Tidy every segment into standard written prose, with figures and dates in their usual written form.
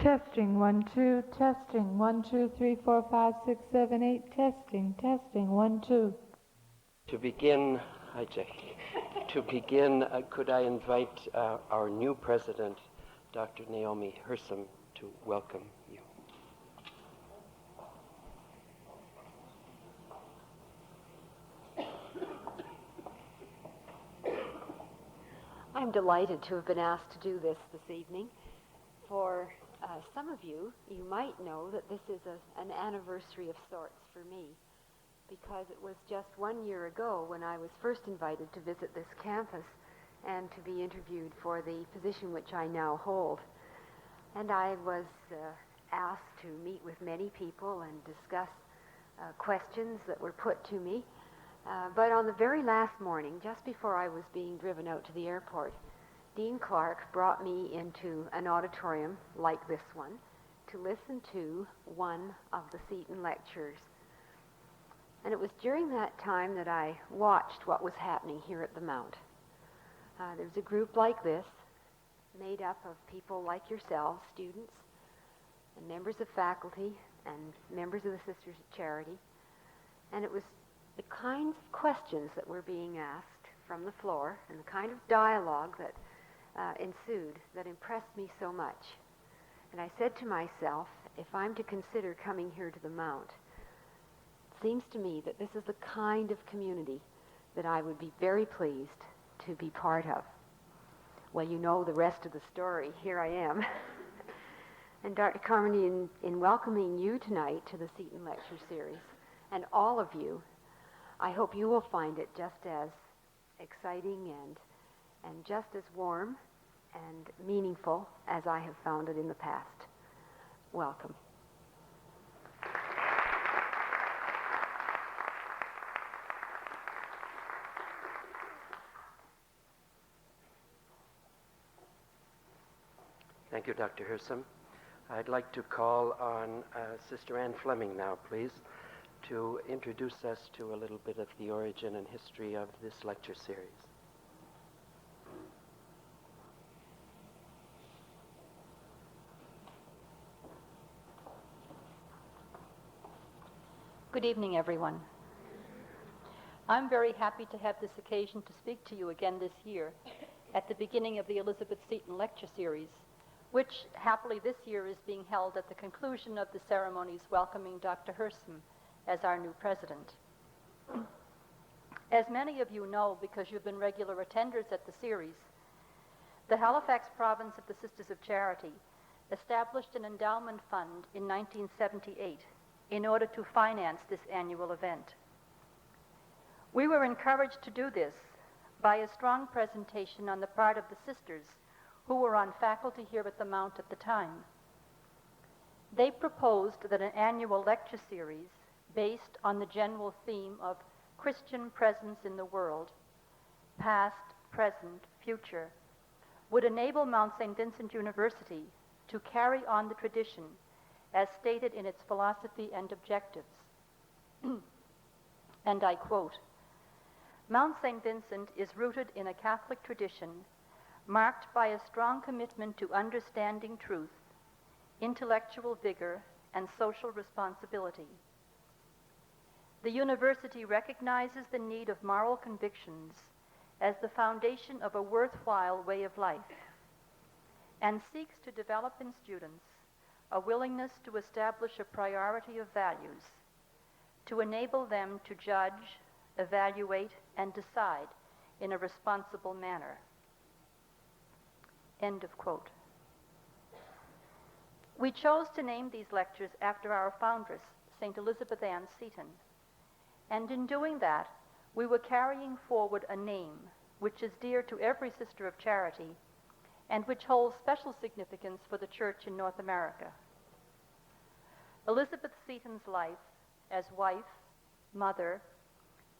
Testing, 1, 2, testing, 1, 2, 3, 4, 5, 6, 7, 8, testing, 1, 2. To begin, hi Jackie. To begin, could I invite our new president, Dr. Naomi Hersom, to welcome you. I'm delighted to have been asked to do this evening. For some of you, you might know that this is an anniversary of sorts for me, because it was just 1 year ago when I was first invited to visit this campus and to be interviewed for the position which I now hold. And I was asked to meet with many people and discuss questions that were put to me. But on the very last morning, just before I was being driven out to the airport, Dean Clark brought me into an auditorium like this one to listen to one of the Seton lectures. And it was during that time that I watched what was happening here at the Mount. There was a group like this, made up of people like yourselves, students, and members of faculty, and members of the Sisters of Charity. And it was the kinds of questions that were being asked from the floor and the kind of dialogue that ensued that impressed me so much. And I said to myself, if I'm to consider coming here to the Mount, it seems to me that this is the kind of community that I would be very pleased to be part of. Well, you know the rest of the story. Here I am. And Dr. Carmody, in welcoming you tonight to the Seton Lecture Series, and all of you, I hope you will find it just as exciting and just as warm and meaningful as I have found it in the past. Welcome. Thank you, Dr. Hersom. I'd like to call on Sister Anne Fleming now, please, to introduce us to a little bit of the origin and history of this lecture series. Good evening, everyone. I'm very happy to have this occasion to speak to you again this year at the beginning of the Elizabeth Seton Lecture Series, which happily this year is being held at the conclusion of the ceremonies welcoming Dr. Hersom as our new president. As many of you know, because you've been regular attenders at the series, the Halifax province of the Sisters of Charity established an endowment fund in 1978 in order to finance this annual event. We were encouraged to do this by a strong presentation on the part of the sisters who were on faculty here at the Mount at the time. They proposed that an annual lecture series based on the general theme of Christian presence in the world, past, present, future, would enable Mount St. Vincent University to carry on the tradition as stated in its philosophy and objectives. And I quote, Mount St. Vincent is rooted in a Catholic tradition marked by a strong commitment to understanding truth, intellectual vigor, and social responsibility. The university recognizes the need of moral convictions as the foundation of a worthwhile way of life and seeks to develop in students a willingness to establish a priority of values to enable them to judge, evaluate, and decide in a responsible manner. End of quote. We chose to name these lectures after our foundress, St. Elizabeth Ann Seton, and in doing that, we were carrying forward a name which is dear to every Sister of Charity and which holds special significance for the Church in North America. Elizabeth Seton's life as wife, mother,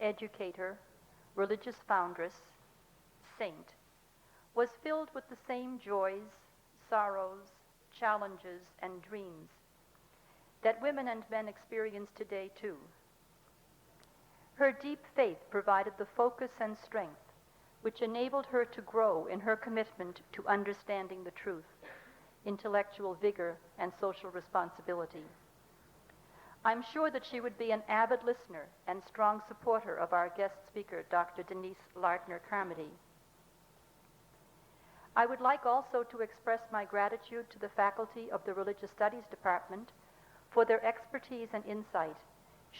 educator, religious foundress, saint, was filled with the same joys, sorrows, challenges, and dreams that women and men experience today too. Her deep faith provided the focus and strength which enabled her to grow in her commitment to understanding the truth intellectual vigor, and social responsibility. I'm sure that she would be an avid listener and strong supporter of our guest speaker, Dr. Denise Lardner Carmody. I would like also to express my gratitude to the faculty of the Religious Studies Department for their expertise and insight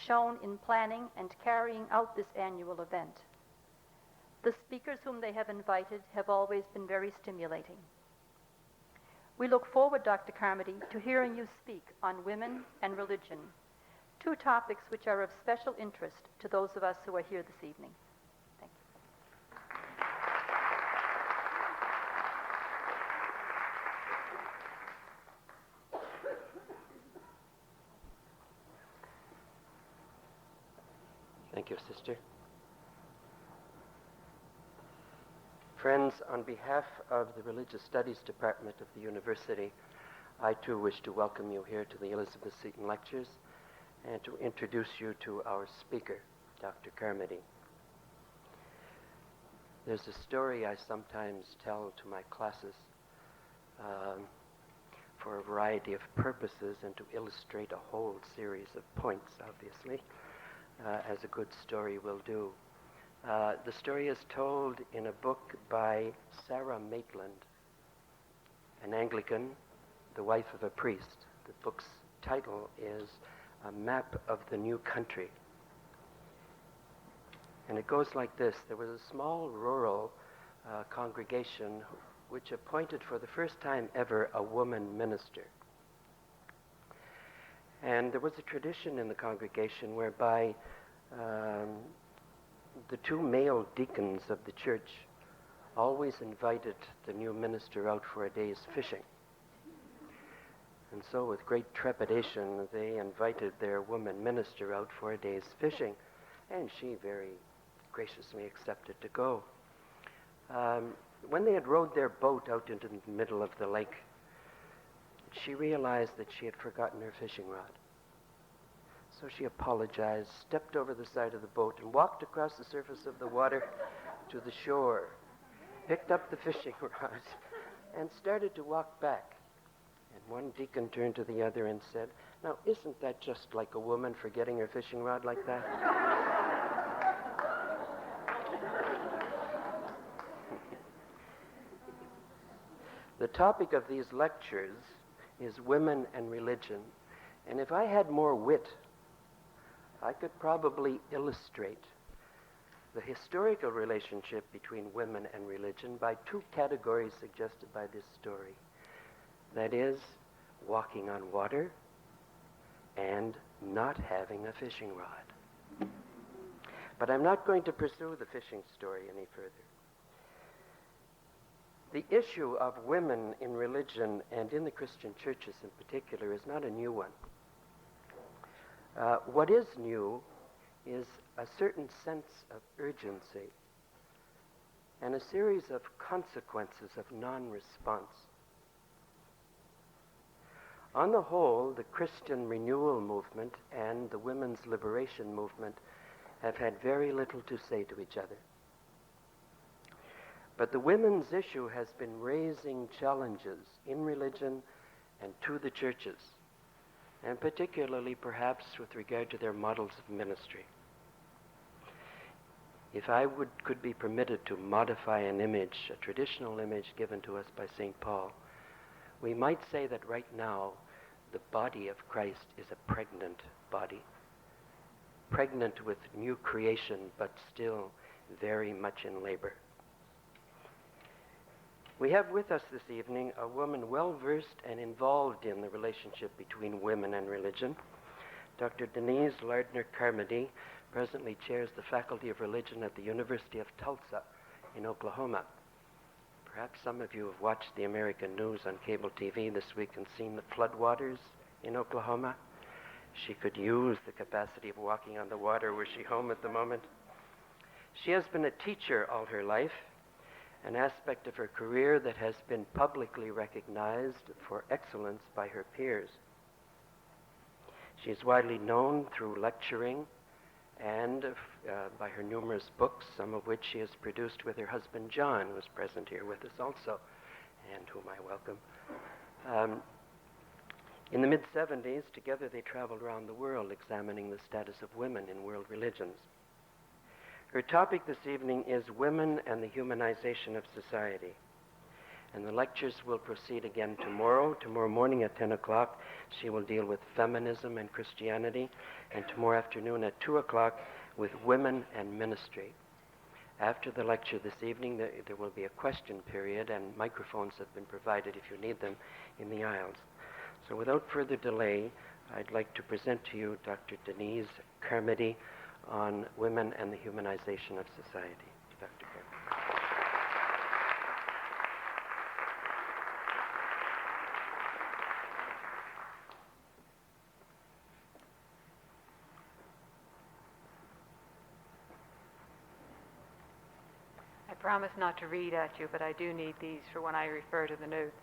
shown in planning and carrying out this annual event. The speakers whom they have invited have always been very stimulating. We look forward, Dr. Carmody, to hearing you speak on women and religion, two topics which are of special interest to those of us who are here this evening. Thank you. Thank you, Sister. Friends, on behalf of the Religious Studies Department of the University, I too wish to welcome you here to the Elizabeth Seton Lectures and to introduce you to our speaker, Dr. Carmody. There's a story I sometimes tell to my classes for a variety of purposes and to illustrate a whole series of points, obviously, as a good story will do. The story is told in a book by Sarah Maitland, an Anglican, the wife of a priest. The book's title is A Map of the New Country. And it goes like this. There was a small rural congregation which appointed for the first time ever a woman minister. And there was a tradition in the congregation whereby the two male deacons of the church always invited the new minister out for a day's fishing. And so with great trepidation, they invited their woman minister out for a day's fishing, and she very graciously accepted to go. When they had rowed their boat out into the middle of the lake, she realized that she had forgotten her fishing rod. So she apologized, stepped over the side of the boat, and walked across the surface of the water to the shore, picked up the fishing rod, and started to walk back. And one deacon turned to the other and said, "Now, isn't that just like a woman forgetting her fishing rod like that?" The topic of these lectures is women and religion. And if I had more wit, I could probably illustrate the historical relationship between women and religion by two categories suggested by this story. That is, walking on water and not having a fishing rod. But I'm not going to pursue the fishing story any further. The issue of women in religion and in the Christian churches in particular is not a new one. What is new is a certain sense of urgency and a series of consequences of non-response. On the whole, the Christian renewal movement and the women's liberation movement have had very little to say to each other. But the women's issue has been raising challenges in religion and to the churches, and particularly perhaps with regard to their models of ministry. If I could be permitted to modify an image, a traditional image given to us by St. Paul, we might say that right now the body of Christ is a pregnant body, pregnant with new creation, but still very much in labor. We have with us this evening a woman well-versed and involved in the relationship between women and religion. Dr. Denise Lardner Carmody presently chairs the Faculty of Religion at the University of Tulsa in Oklahoma. Perhaps some of you have watched the American news on cable TV this week and seen the floodwaters in Oklahoma. She could use the capacity of walking on the water were she home at the moment. She has been a teacher all her life, an aspect of her career that has been publicly recognized for excellence by her peers. She is widely known through lecturing and by her numerous books, some of which she has produced with her husband John, who is present here with us also, and whom I welcome. Um, in the mid-70s, together they traveled around the world examining the status of women in world religions. Her topic this evening is Women and the Humanization of Society. And the lectures will proceed again tomorrow. Tomorrow morning at 10 o'clock, she will deal with feminism and Christianity. And tomorrow afternoon at 2 o'clock with women and ministry. After the lecture this evening, there will be a question period, and microphones have been provided if you need them in the aisles. So without further delay, I'd like to present to you Dr. Denise Carmody on Women and the Humanization of Society. Dr. Carmody. I promise not to read at you, but I do need these for when I refer to the notes.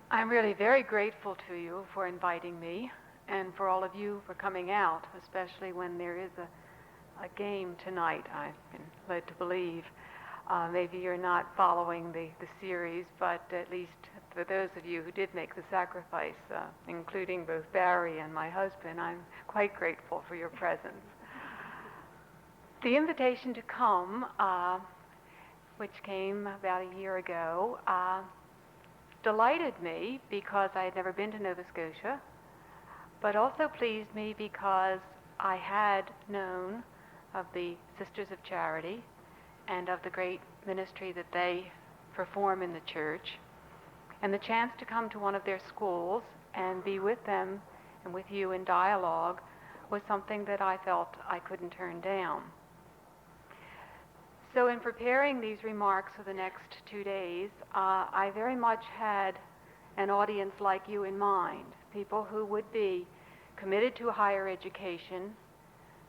I'm really very grateful to you for inviting me and for all of you for coming out, especially when there is a game tonight, I've been led to believe. Maybe you're not following the series, but at least for those of you who did make the sacrifice, including both Barry and my husband, I'm quite grateful for your presence. The invitation to come, which came about a year ago, delighted me because I had never been to Nova Scotia, but also pleased me because I had known of the Sisters of Charity and of the great ministry that they perform in the church. And the chance to come to one of their schools and be with them and with you in dialogue was something that I felt I couldn't turn down. So in preparing these remarks for the next 2 days, I very much had an audience like you in mind, people who would be committed to higher education,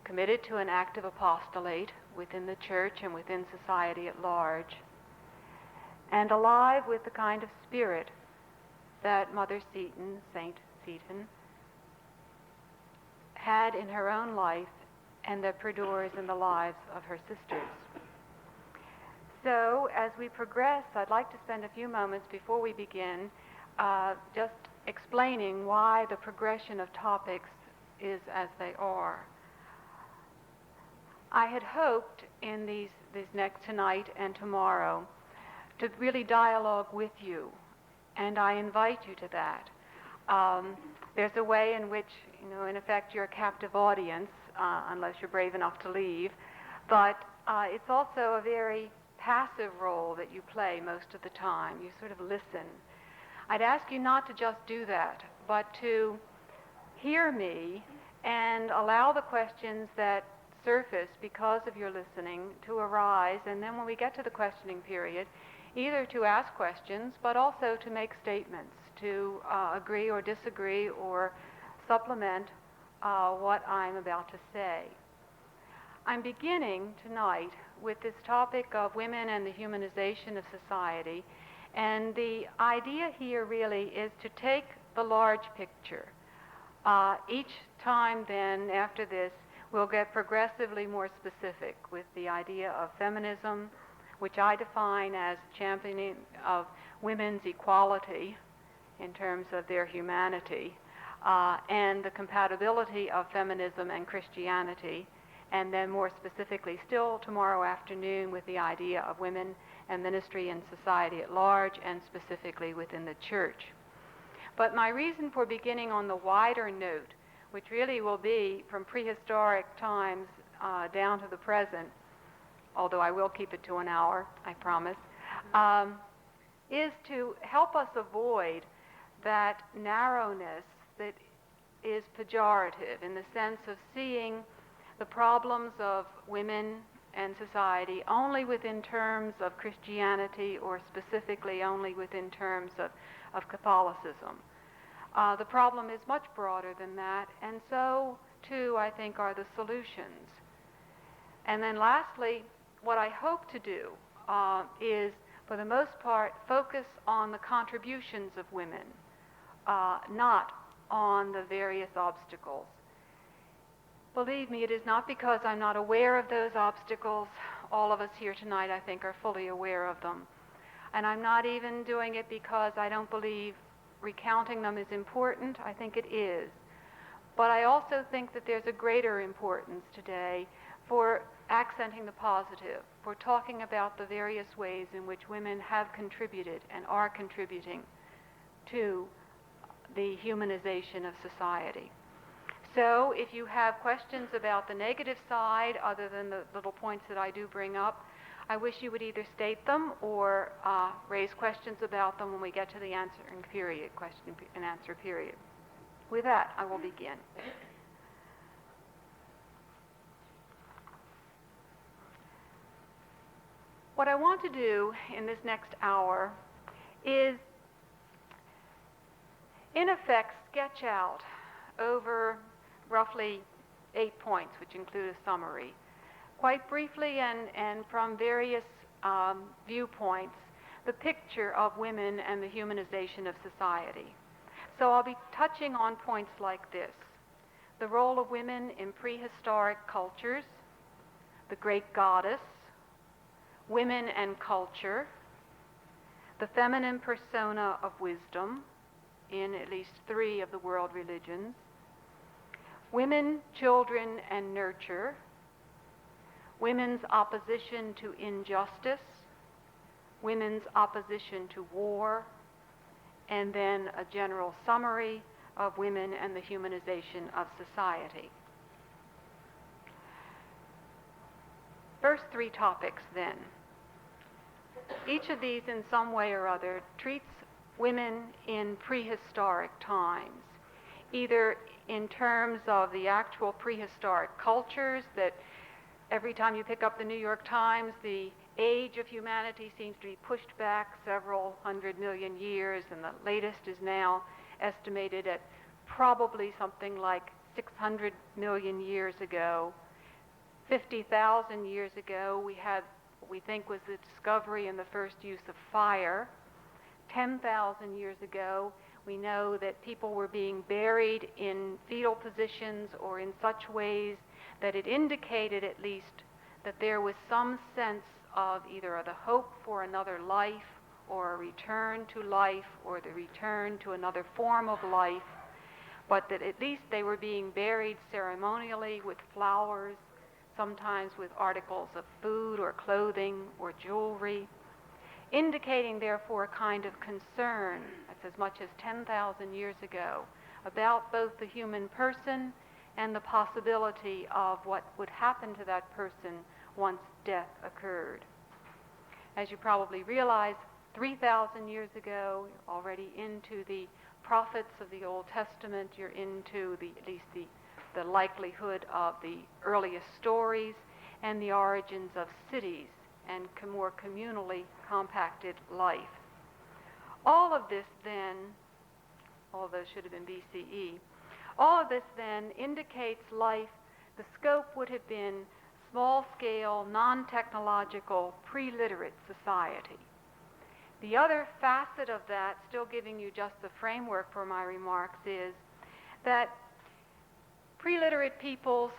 committed to an active apostolate within the church and within society at large, and alive with the kind of spirit that Mother Seton, Saint Seton, had in her own life and that perdures in the lives of her sisters. So as we progress, I'd like to spend a few moments before we begin just explaining why the progression of topics is as they are. I had hoped in these next tonight and tomorrow to really dialogue with you, and I invite you to that. There's a way in which, in effect, you're a captive audience, unless you're brave enough to leave, but it's also a very passive role that you play most of the time. You sort of listen. I'd ask you not to just do that, but to hear me and allow the questions that surface because of your listening to arise, and then when we get to the questioning period, either to ask questions, but also to make statements, to agree or disagree or supplement what I'm about to say. I'm beginning tonight with this topic of women and the humanization of society, and the idea here really is to take the large picture. Each time then, after this, we'll get progressively more specific with the idea of feminism, which I define as championing of women's equality in terms of their humanity, and the compatibility of feminism and Christianity, and then more specifically still tomorrow afternoon with the idea of women and ministry in society at large, and specifically within the church. But my reason for beginning on the wider note, which really will be from prehistoric times down to the present, although I will keep it to an hour, I promise, is to help us avoid that narrowness that is pejorative in the sense of seeing the problems of women and society only within terms of Christianity, or specifically only within terms of Catholicism. The problem is much broader than that, and so too I think are the solutions. And then lastly, what I hope to do is, for the most part, focus on the contributions of women, not on the various obstacles. Believe me, it is not because I'm not aware of those obstacles. All of us here tonight, I think, are fully aware of them. And I'm not even doing it because I don't believe recounting them is important. I think it is. But I also think that there's a greater importance today for accenting the positive, for talking about the various ways in which women have contributed and are contributing to the humanization of society. So if you have questions about the negative side, other than the little points that I do bring up, I wish you would either state them or raise questions about them when we get to the question and answer period. With that, I will begin. What I want to do in this next hour is, in effect, sketch out over roughly 8 points, which include a summary, quite briefly and from various viewpoints, the picture of women and the humanization of society. So I'll be touching on points like this: the role of women in prehistoric cultures, the great goddess, women and culture, the feminine persona of wisdom in at least 3 of the world religions, women, children, and nurture, women's opposition to injustice, women's opposition to war, and then a general summary of women and the humanization of society. First 3 topics, then. Each of these, in some way or other, treats women in prehistoric times, either in terms of the actual prehistoric cultures that every time you pick up the New York Times, the age of humanity seems to be pushed back several 100 million years, and the latest is now estimated at probably something like 600 million years ago. 50,000 years ago, we had what we think was the discovery and the first use of fire. 10,000 years ago, we know that people were being buried in fetal positions or in such ways that it indicated, at least, that there was some sense of either the hope for another life or a return to life or the return to another form of life, but that at least they were being buried ceremonially with flowers, sometimes with articles of food or clothing or jewelry, indicating therefore a kind of concern, that's as much as 10,000 years ago, about both the human person and the possibility of what would happen to that person once death occurred. As you probably realize, 3,000 years ago, you're already into the prophets of the Old Testament, you're into at least the likelihood of the earliest stories and the origins of cities and more communally compacted life. All of this then, all those should have been BCE, all of this then indicates life. The scope would have been small-scale, non-technological, pre-literate society. The other facet of that, still giving you just the framework for my remarks, is that pre-literate peoples,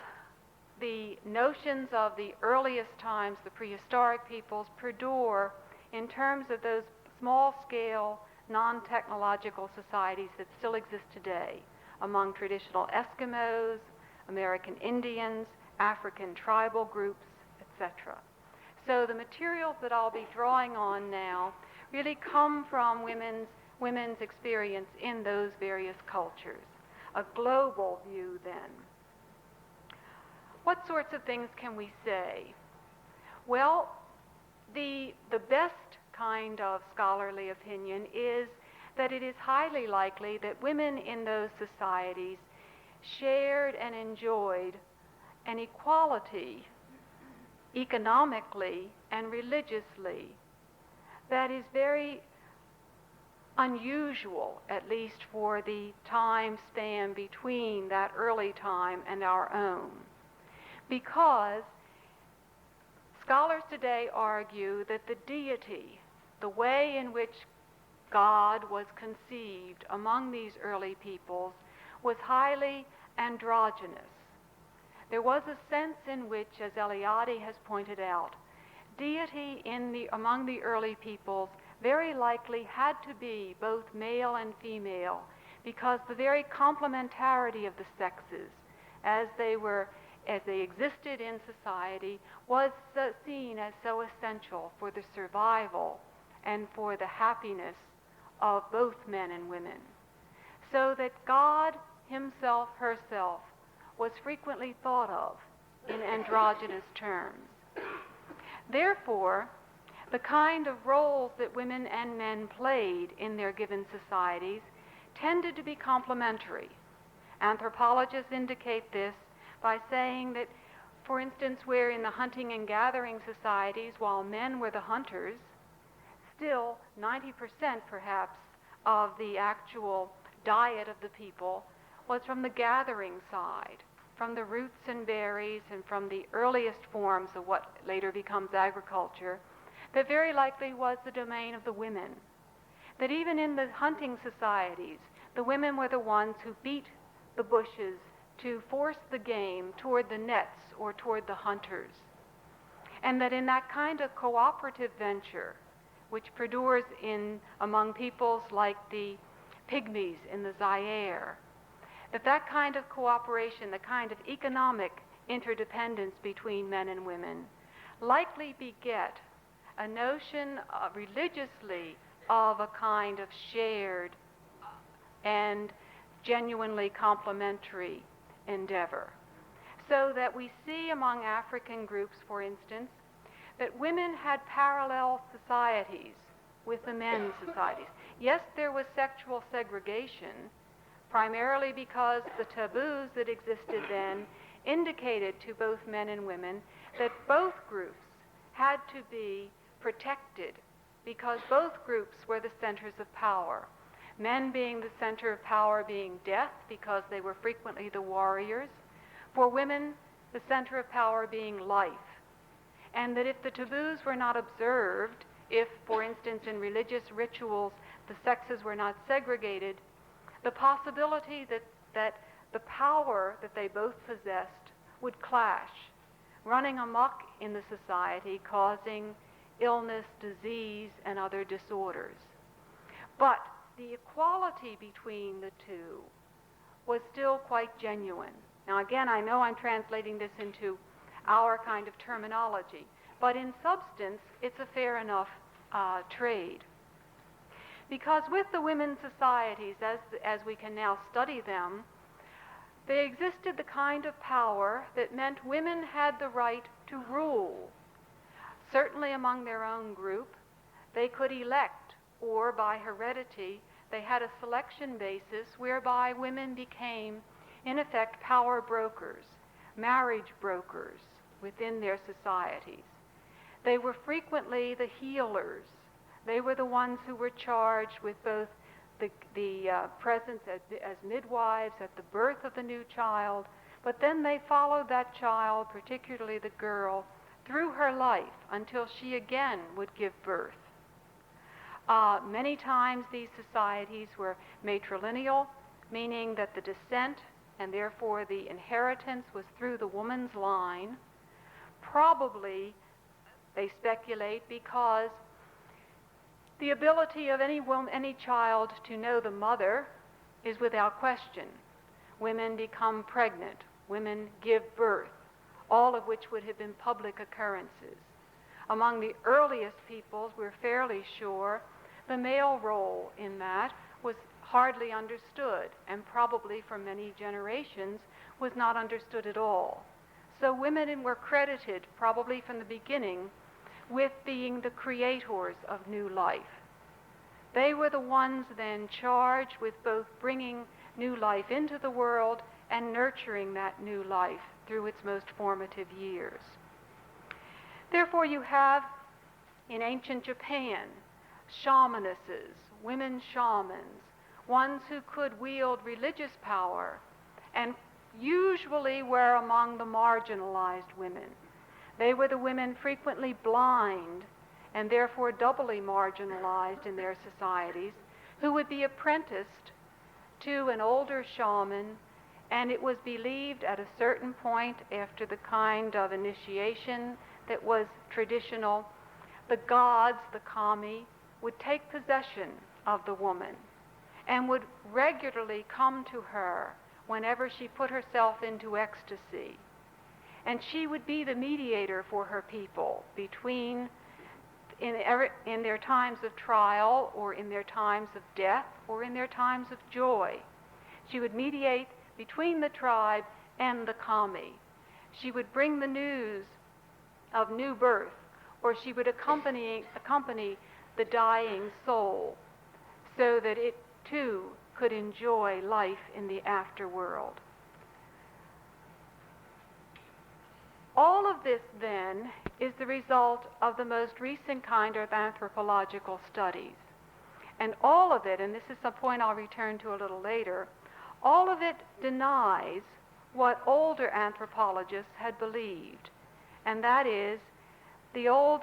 the notions of the earliest times, the prehistoric peoples, perdure in terms of those small-scale, non-technological societies that still exist today among traditional Eskimos, American Indians, African tribal groups, etc. So the materials that I'll be drawing on now really come from women's experience in those various cultures. A global view then. What sorts of things can we say? Well, the best kind of scholarly opinion is that it is highly likely that women in those societies shared and enjoyed an equality economically and religiously that is very unusual, at least for the time span between that early time and our own. Because scholars today argue that the deity, the way in which God was conceived among these early peoples, was highly androgynous. there was a sense in which, as Eliade has pointed out, deity among the early peoples very likely had to be both male and female, because the very complementarity of the sexes as they existed in society was seen as so essential for the survival and for the happiness of both men and women. So that God himself, herself, was frequently thought of in androgynous terms. Therefore, the kind of roles that women and men played in their given societies tended to be complementary. Anthropologists indicate this by saying that, for instance, where in the hunting and gathering societies, while men were the hunters, still 90% perhaps of the actual diet of the people was from the gathering side, from the roots and berries and from the earliest forms of what later becomes agriculture, that very likely was the domain of the women. That even in the hunting societies, the women were the ones who beat the bushes to force the game toward the nets or toward the hunters. And that in that kind of cooperative venture, which perdures among peoples like the Pygmies in the Zaire, that kind of cooperation, the kind of economic interdependence between men and women, likely beget a notion religiously of a kind of shared and genuinely complementary endeavor. So that we see among African groups, for instance, that women had parallel societies with the men's societies. Yes, there was sexual segregation, primarily because the taboos that existed then indicated to both men and women that both groups had to be protected because both groups were the centers of power. Men being the center of power being death because they were frequently the warriors. For women, the center of power being life. And that if the taboos were not observed, if, for instance, in religious rituals the sexes were not segregated, the possibility that the power that they both possessed would clash, running amok in the society, causing illness, disease, and other disorders. But the equality between the two was still quite genuine. Now again, I know I'm translating this into our kind of terminology, but in substance, it's a fair enough trade. Because with the women's societies, as we can now study them, they existed the kind of power that meant women had the right to rule. Certainly among their own group, they could elect, or by heredity, they had a selection basis whereby women became, in effect, power brokers, marriage brokers within their societies. They were frequently the healers. They were the ones who were charged with both the presence as midwives at the birth of the new child, but then they followed that child, particularly the girl, through her life until she again would give birth. Many times these societies were matrilineal, meaning that the descent and therefore the inheritance was through the woman's line. Probably, they speculate, because the ability of any child to know the mother is without question. Women become pregnant, women give birth, all of which would have been public occurrences. Among the earliest peoples, we're fairly sure the male role in that was hardly understood, and probably for many generations was not understood at all. So women were credited, probably from the beginning, with being the creators of new life. They were the ones then charged with both bringing new life into the world and nurturing that new life through its most formative years. Therefore, you have, in ancient Japan, shamanesses, women shamans, ones who could wield religious power, and usually were among the marginalized women. They were the women frequently blind and therefore doubly marginalized in their societies, who would be apprenticed to an older shaman And it was believed at a certain point after the kind of initiation that was traditional, the gods, the kami, would take possession of the woman and would regularly come to her whenever she put herself into ecstasy. And she would be the mediator for her people between, in their times of trial or in their times of death or in their times of joy. She would mediate between the tribe and the kami. She would bring the news of new birth, or she would accompany the dying soul so that it too could enjoy life in the afterworld. All of this, then, is the result of the most recent kind of anthropological studies. And all of it, and this is a point I'll return to a little later, all of it denies what older anthropologists had believed, and that is the old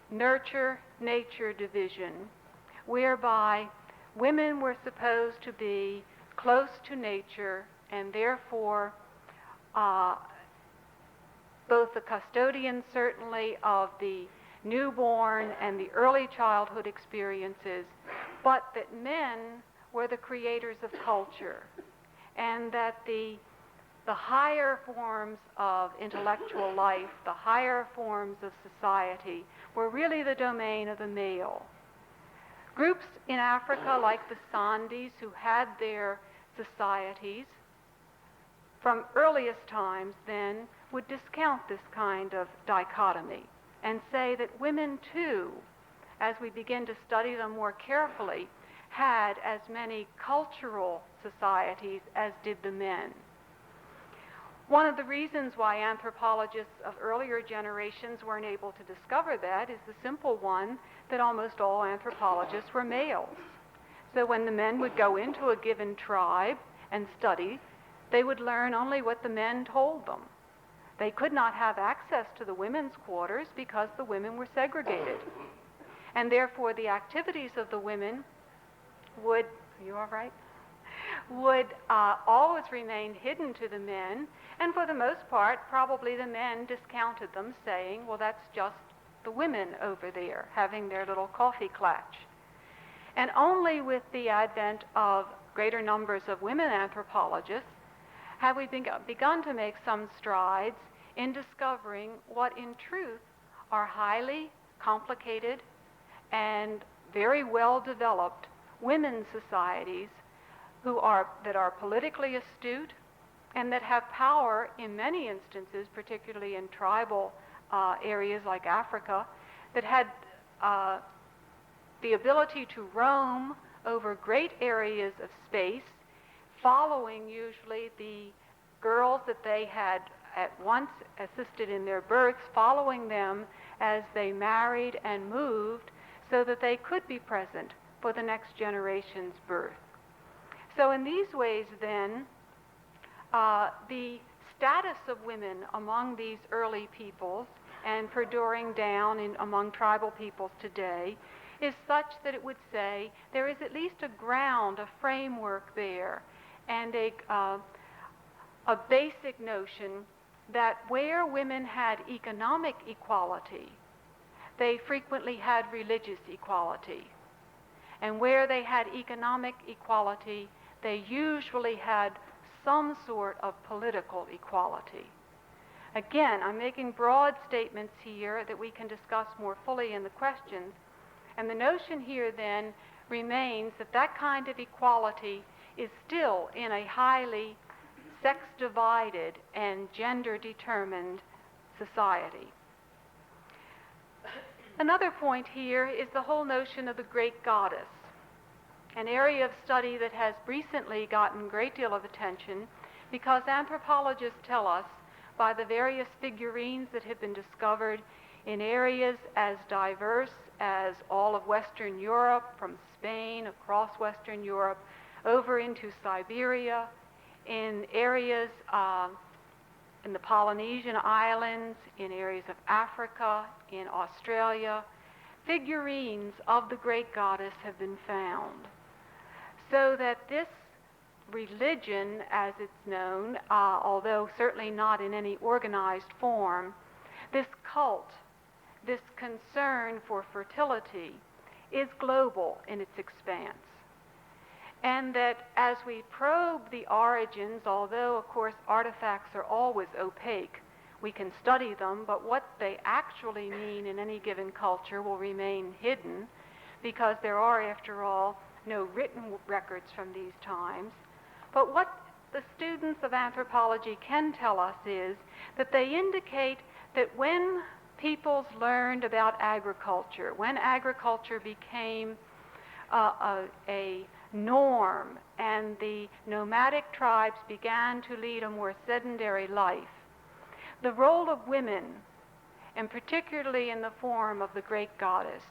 nurture-nature division, whereby women were supposed to be close to nature and therefore both the custodians, certainly, of the newborn and the early childhood experiences, but that men were the creators of culture, and that the higher forms of intellectual life, the higher forms of society, were really the domain of the male. Groups in Africa, like the Sandis, who had their societies, from earliest times then, would discount this kind of dichotomy and say that women too, as we begin to study them more carefully, had as many cultural societies as did the men. One of the reasons why anthropologists of earlier generations weren't able to discover that is the simple one that almost all anthropologists were males. So when the men would go into a given tribe and study, they would learn only what the men told them. They could not have access to the women's quarters because the women were segregated. And therefore the activities of the women would, are you all right? Would always remain hidden to the men, and for the most part, probably the men discounted them, saying, well, that's just the women over there having their little coffee klatch. And only with the advent of greater numbers of women anthropologists have we begun to make some strides in discovering what in truth are highly complicated and very well developed women's societies that are politically astute and that have power in many instances, particularly in tribal areas like Africa, that had the ability to roam over great areas of space, following usually the girls that they had at once assisted in their births, following them as they married and moved so that they could be present for the next generation's birth. So in these ways then, the status of women among these early peoples and perduring down among tribal peoples today is such that it would say there is at least a ground, a framework there, and a basic notion that where women had economic equality, they frequently had religious equality. And where they had economic equality, they usually had some sort of political equality. Again, I'm making broad statements here that we can discuss more fully in the questions. And the notion here then remains that that kind of equality is still in a highly sex-divided and gender-determined society. Another point here is the whole notion of the great goddess, an area of study that has recently gotten a great deal of attention because anthropologists tell us by the various figurines that have been discovered in areas as diverse as all of Western Europe, from Spain across Western Europe, over into Siberia, in areas in the Polynesian islands, in areas of Africa, in Australia, figurines of the great goddess have been found. So that this religion as it's known, although certainly not in any organized form, this cult, this concern for fertility, is global in its expanse. And that as we probe the origins, although of course artifacts are always opaque, we can study them, but what they actually mean in any given culture will remain hidden, because there are, after all, no written records from these times. But what the students of anthropology can tell us is that they indicate that when peoples learned about agriculture, when agriculture became a norm and the nomadic tribes began to lead a more sedentary life, the role of women, and particularly in the form of the great goddess,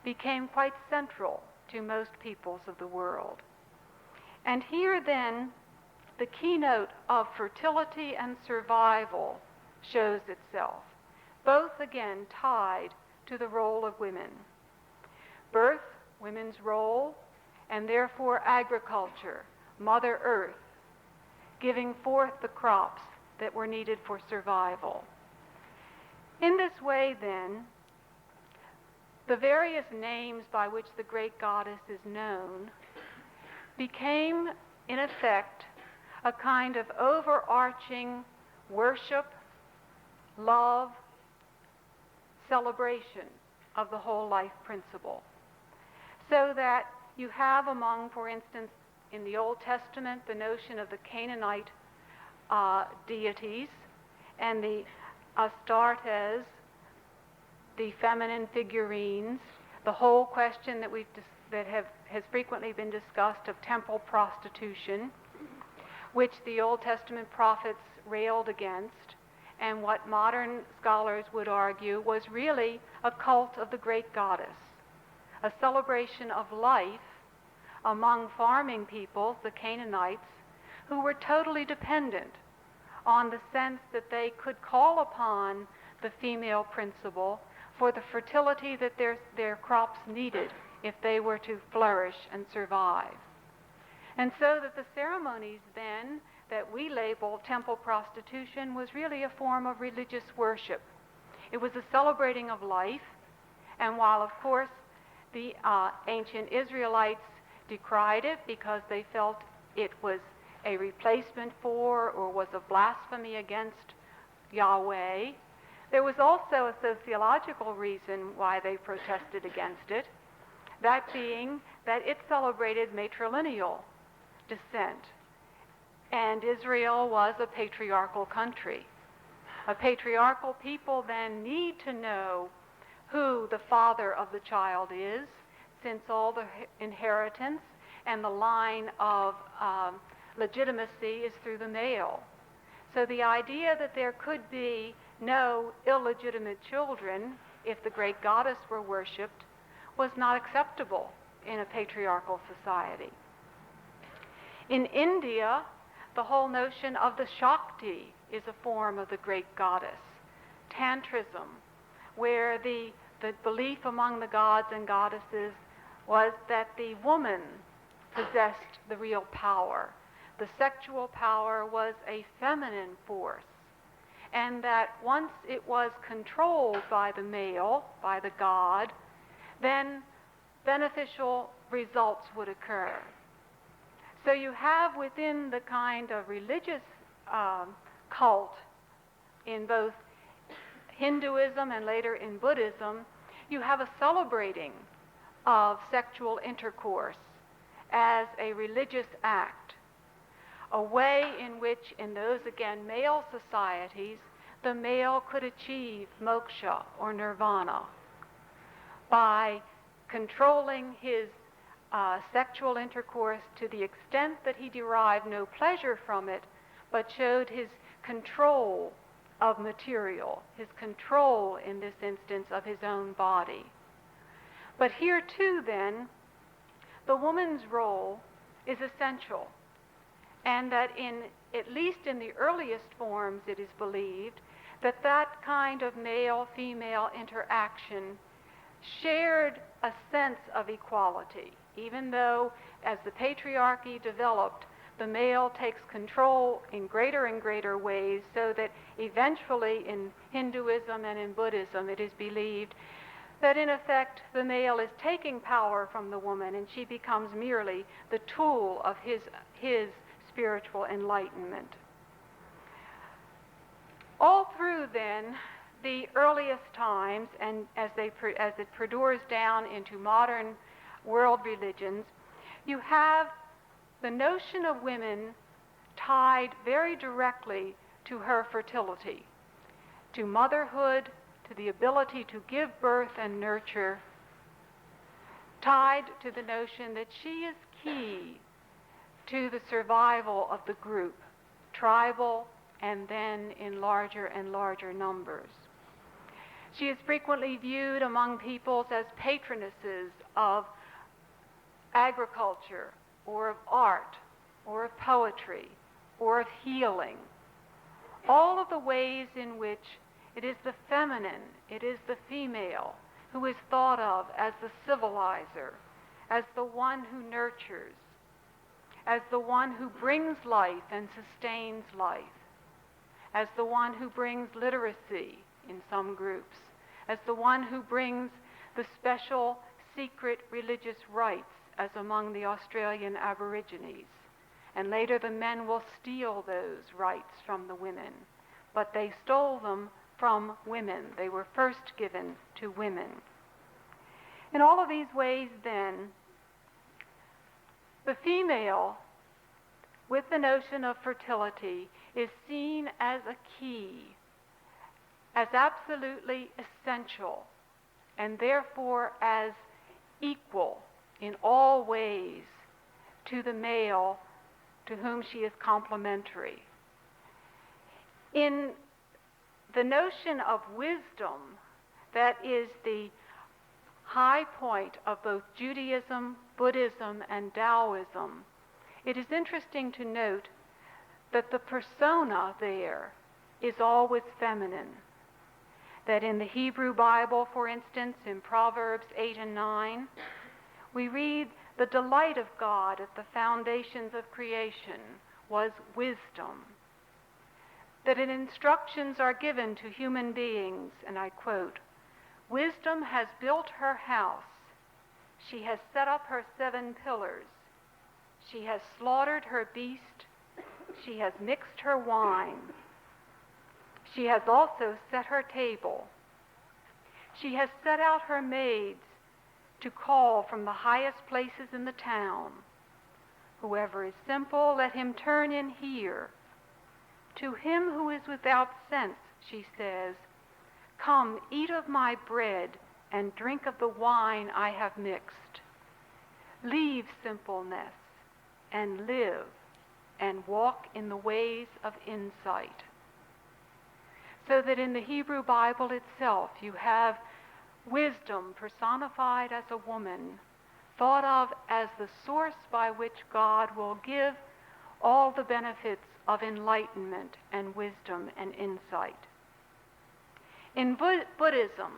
became quite central to most peoples of the world. And here then, the keynote of fertility and survival shows itself, both again tied to the role of women. Birth, women's role, and therefore agriculture, Mother Earth, giving forth the crops that were needed for survival. In this way then, the various names by which the great goddess is known became, in effect, a kind of overarching worship, love, celebration of the whole life principle. So that you have among, for instance, in the Old Testament, the notion of the Canaanite deities and the Astartes, the feminine figurines, the whole question that has frequently been discussed of temple prostitution, which the Old Testament prophets railed against, and what modern scholars would argue was really a cult of the great goddess, a celebration of life among farming peoples, the Canaanites, who were totally dependent on the sense that they could call upon the female principle for the fertility that their crops needed if they were to flourish and survive. And so that the ceremonies then that we label temple prostitution was really a form of religious worship. It was a celebrating of life, and while of course the ancient Israelites decried it because they felt it was a replacement for or was a blasphemy against Yahweh, there was also a sociological reason why they protested against it, that being that it celebrated matrilineal descent. And Israel was a patriarchal country. A patriarchal people then need to know who the father of the child is, since all the inheritance and the line of legitimacy is through the male. So the idea that there could be no illegitimate children if the great goddess were worshipped was not acceptable in a patriarchal society. In India, the whole notion of the Shakti is a form of the great goddess. Tantrism, where the belief among the gods and goddesses was that the woman possessed the real power. The sexual power was a feminine force, and that once it was controlled by the male, by the god, then beneficial results would occur. So you have within the kind of religious cult in both Hinduism and later in Buddhism, you have a celebrating of sexual intercourse as a religious act, a way in which, in those, again, male societies, the male could achieve moksha or nirvana by controlling his sexual intercourse to the extent that he derived no pleasure from it, but showed his control of material, his control, in this instance, of his own body. But here too, then, the woman's role is essential, and that at least in the earliest forms, it is believed that that kind of male-female interaction shared a sense of equality, even though, as the patriarchy developed, the male takes control in greater and greater ways, so that eventually in Hinduism and in Buddhism it is believed that in effect the male is taking power from the woman and she becomes merely the tool of his spiritual enlightenment. All through then the earliest times, and as it perdures down into modern world religions, you have the notion of women tied very directly to her fertility, to motherhood, to the ability to give birth and nurture, tied to the notion that she is key to the survival of the group, tribal and then in larger and larger numbers. She is frequently viewed among peoples as patronesses of agriculture, or of art, or of poetry, or of healing. All of the ways in which it is the feminine, it is the female, who is thought of as the civilizer, as the one who nurtures, as the one who brings life and sustains life, as the one who brings literacy in some groups, as the one who brings the special secret religious rites, as among the Australian Aborigines. And later the men will steal those rights from the women. But they stole them from women. They were first given to women. In all of these ways then, the female, with the notion of fertility, is seen as a key, as absolutely essential, and therefore as equal in all ways to the male to whom she is complementary. In the notion of wisdom, that is the high point of both Judaism, Buddhism, and Taoism, it is interesting to note that the persona there is always feminine. That in the Hebrew Bible, for instance, in Proverbs 8 and 9, we read, the delight of God at the foundations of creation was wisdom. That instructions are given to human beings, and I quote, wisdom has built her house. She has set up her 7 pillars. She has slaughtered her beast. She has mixed her wine. She has also set her table. She has set out her maids to call from the highest places in the town. Whoever is simple, let him turn in here. To him who is without sense, she says, come, eat of my bread and drink of the wine I have mixed. Leave simpleness and live and walk in the ways of insight. So that in the Hebrew Bible itself, you have wisdom personified as a woman, thought of as the source by which God will give all the benefits of enlightenment and wisdom and insight. In Buddhism,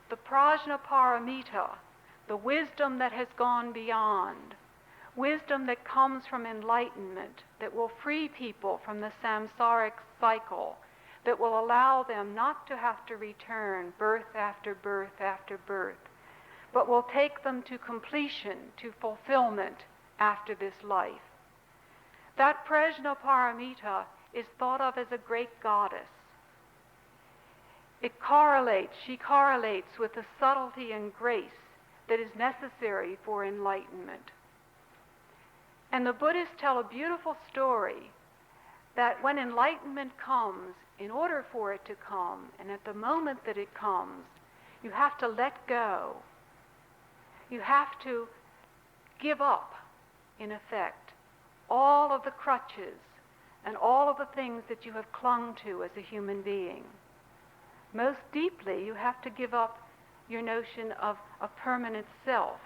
the prajnaparamita, the wisdom that has gone beyond, wisdom that comes from enlightenment, that will free people from the samsaric cycle, that will allow them not to have to return birth after birth after birth, but will take them to completion, to fulfillment after this life. That prajnaparamita is thought of as a great goddess. She correlates with the subtlety and grace that is necessary for enlightenment. And the Buddhists tell a beautiful story that when enlightenment comes, in order for it to come, and at the moment that it comes, you have to let go. You have to give up, in effect, all of the crutches and all of the things that you have clung to as a human being. Most deeply, you have to give up your notion of a permanent self,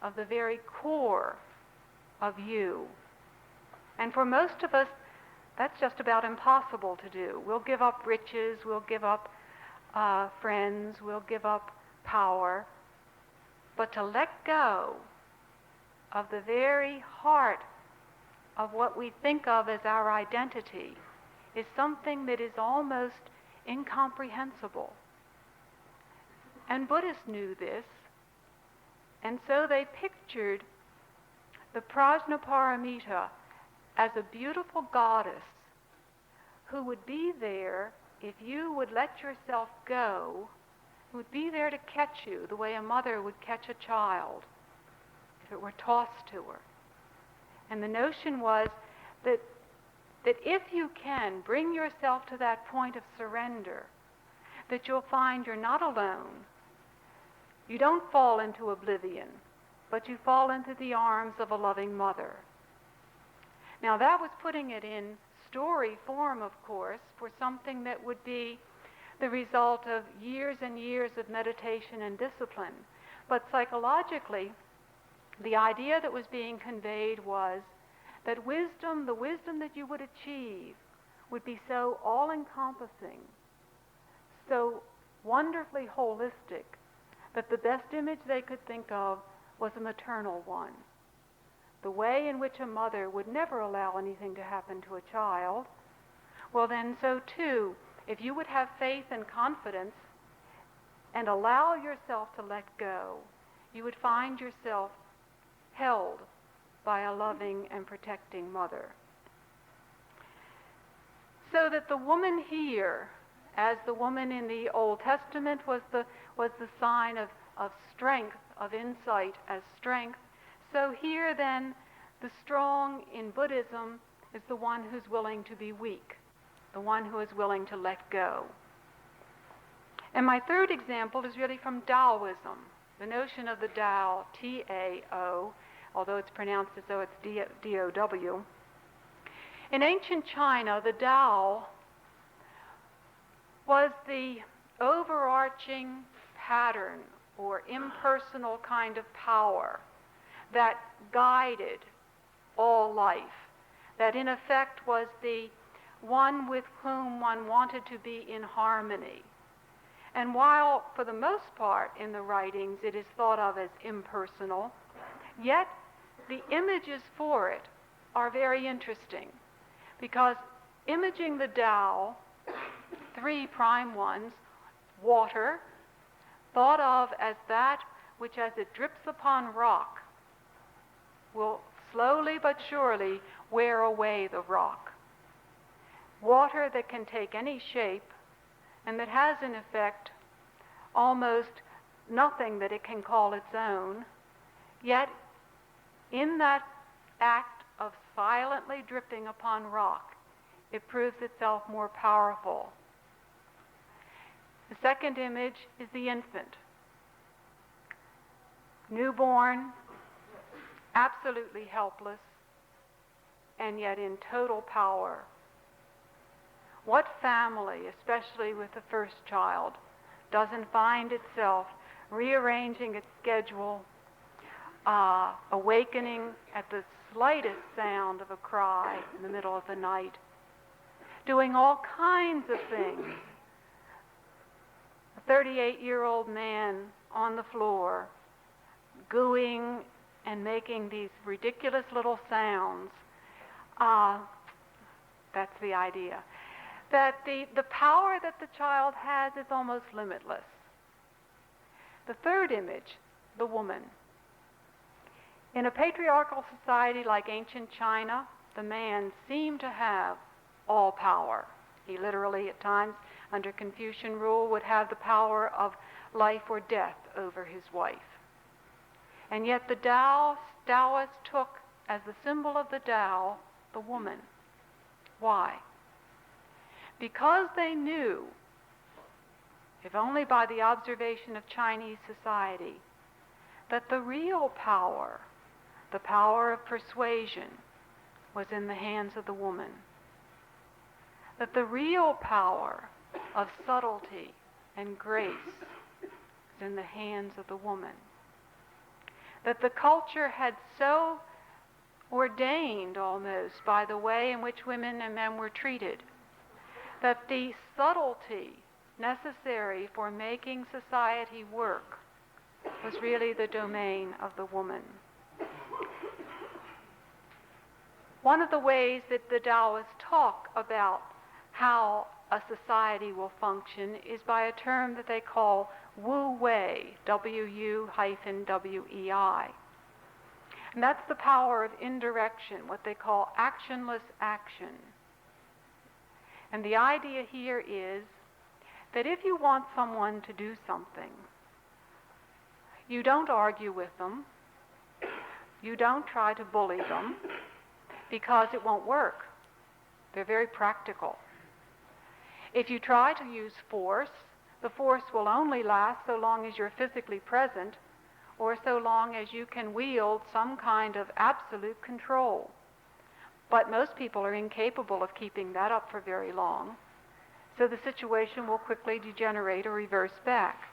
of the very core of you. And for most of us, that's just about impossible to do. We'll give up riches, we'll give up friends, we'll give up power. But to let go of the very heart of what we think of as our identity is something that is almost incomprehensible. And Buddhists knew this, and so they pictured the Prajnaparamita as a beautiful goddess who would be there if you would let yourself go, who would be there to catch you the way a mother would catch a child if it were tossed to her. And the notion was that if you can bring yourself to that point of surrender, that you'll find you're not alone. You don't fall into oblivion, but you fall into the arms of a loving mother. Now that was putting it in story form, of course, for something that would be the result of years and years of meditation and discipline. But psychologically, the idea that was being conveyed was that wisdom, the wisdom that you would achieve, would be so all-encompassing, so wonderfully holistic, that the best image they could think of was a maternal one. The way in which a mother would never allow anything to happen to a child, well then so too, if you would have faith and confidence and allow yourself to let go, you would find yourself held by a loving and protecting mother. So that the woman here, as the woman in the Old Testament was the sign of strength, of insight as strength, so here then the strong in Buddhism is the one who's willing to be weak, the one who is willing to let go. And my third example is really from Taoism, the notion of the Tao, T-A-O, although it's pronounced as though it's D-O-W. In ancient China, the Tao was the overarching pattern or impersonal kind of power that guided all life, that in effect was the one with whom one wanted to be in harmony. And while, for the most part in the writings, it is thought of as impersonal, yet the images for it are very interesting, because imaging the Tao, three prime ones, water, thought of as that which as it drips upon rock will slowly but surely wear away the rock. Water that can take any shape and that has in effect almost nothing that it can call its own, yet in that act of silently dripping upon rock, it proves itself more powerful. The second image is the infant. Newborn, absolutely helpless, and yet in total power. What family, especially with the first child, doesn't find itself rearranging its schedule, awakening at the slightest sound of a cry in the middle of the night, doing all kinds of things? A 38-year-old man on the floor, gooing and making these ridiculous little sounds. That's the idea. That the power that the child has is almost limitless. The third image, the woman. In a patriarchal society like ancient China, the man seemed to have all power. He literally, at times, under Confucian rule, would have the power of life or death over his wife. And yet the Taoists took as the symbol of the Tao the woman. Why? Because they knew, if only by the observation of Chinese society, that the real power, the power of persuasion, was in the hands of the woman. That the real power of subtlety and grace is in the hands of the woman. That the culture had so ordained almost by the way in which women and men were treated, that the subtlety necessary for making society work was really the domain of the woman. One of the ways that the Taoists talk about how a society will function is by a term that they call wu-wei, W-U-W-E-I. And that's the power of indirection, what they call actionless action. And the idea here is that if you want someone to do something, you don't argue with them, you don't try to bully them, because it won't work. They're very practical. If you try to use force, the force will only last so long as you're physically present, or so long as you can wield some kind of absolute control. But most people are incapable of keeping that up for very long, so the situation will quickly degenerate or reverse back.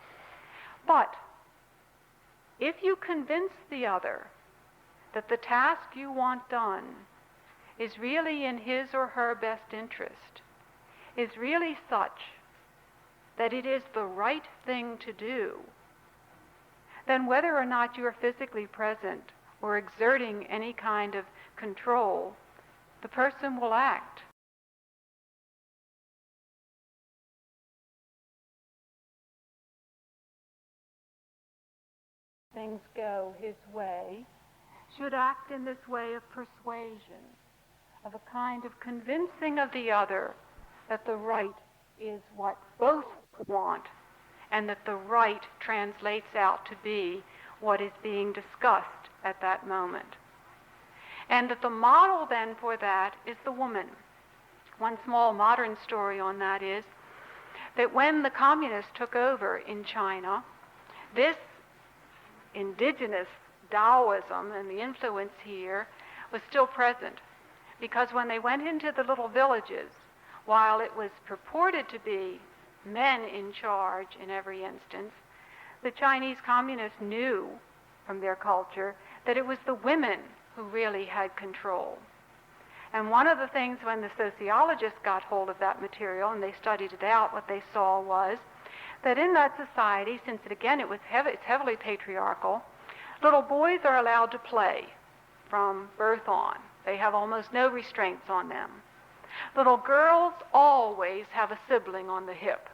But if you convince the other that the task you want done is really in his or her best interest, is really such that it is the right thing to do, then whether or not you are physically present or exerting any kind of control, the person will act. Things go his way, should act in this way of persuasion, of a kind of convincing of the other that the right is what both want, and that the right translates out to be what is being discussed at that moment. And that the model then for that is the woman. One small modern story on that is that when the communists took over in China, this indigenous Taoism and the influence here was still present, because when they went into the little villages, while it was purported to be men in charge in every instance, the Chinese communists knew from their culture that it was the women who really had control. And one of the things when the sociologists got hold of that material and they studied it out, what they saw was that in that society, since it's heavily patriarchal, little boys are allowed to play from birth on. They have almost no restraints on them. Little girls always have a sibling on the hip,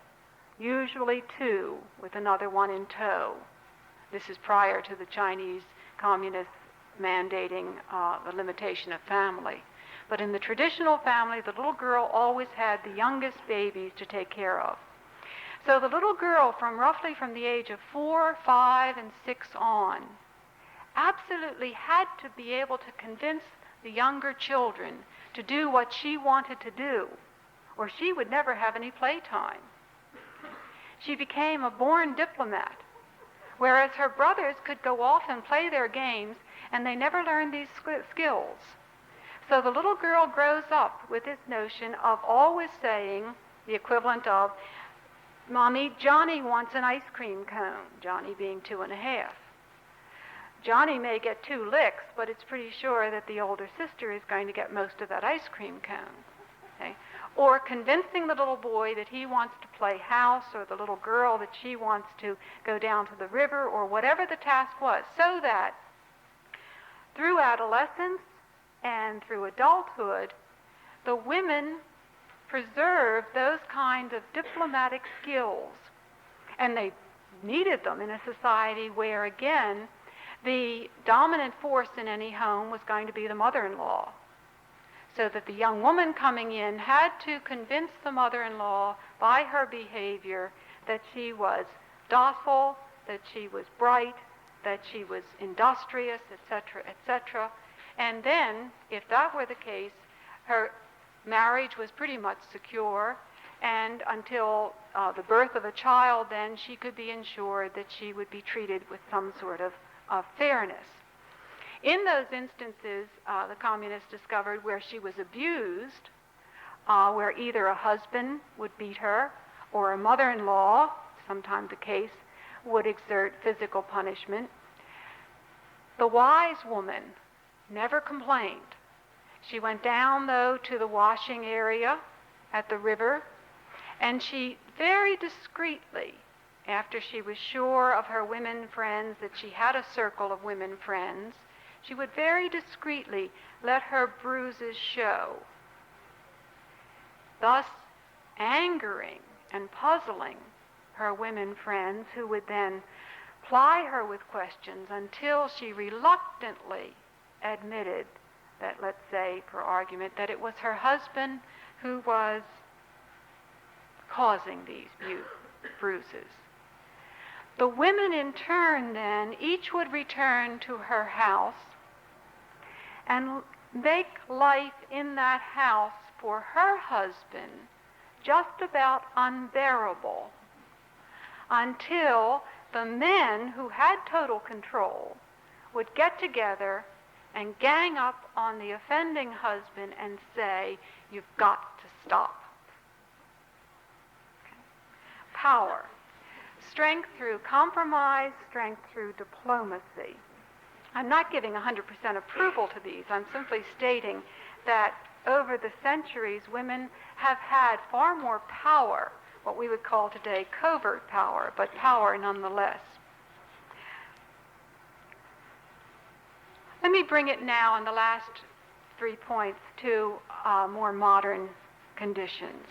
usually two, with another one in tow. This is prior to the Chinese communists mandating the limitation of family. But in the traditional family, the little girl always had the youngest babies to take care of. So the little girl roughly from the age of 4, 5, and 6 on absolutely had to be able to convince the younger children to do what she wanted to do, or she would never have any playtime. She became a born diplomat, whereas her brothers could go off and play their games, and they never learned these skills. So the little girl grows up with this notion of always saying the equivalent of, "Mommy, Johnny wants an ice cream cone," Johnny being 2.5. Johnny may get 2 licks, but it's pretty sure that the older sister is going to get most of that ice cream cone. Okay? Or convincing the little boy that he wants to play house, or the little girl that she wants to go down to the river, or whatever the task was, so that through adolescence and through adulthood, the women preserved those kind of diplomatic skills. And they needed them in a society where, again, the dominant force in any home was going to be the mother-in-law. So that the young woman coming in had to convince the mother-in-law by her behavior that she was docile, that she was bright, that she was industrious, etc., etc. And then, if that were the case, her marriage was pretty much secure, and until the birth of a child, then she could be ensured that she would be treated with some sort of fairness. In those instances, the communists discovered where she was abused, where either a husband would beat her or a mother-in-law, sometimes the case, would exert physical punishment. The wise woman never complained. She went down, though, to the washing area at the river, and she very discreetly, after she was sure of her women friends, that she had a circle of women friends, she would very discreetly let her bruises show, thus angering and puzzling her women friends, who would then ply her with questions until she reluctantly admitted that, let's say, for argument, that it was her husband who was causing these bruises. The women in turn then, each would return to her house and make life in that house for her husband just about unbearable, until the men who had total control would get together and gang up on the offending husband and say, "You've got to stop." Okay. Power. Strength through compromise, strength through diplomacy. I'm not giving 100% approval to these. I'm simply stating that over the centuries, women have had far more power, what we would call today covert power, but power nonetheless. Let me bring it now in the last 3 points to more modern conditions.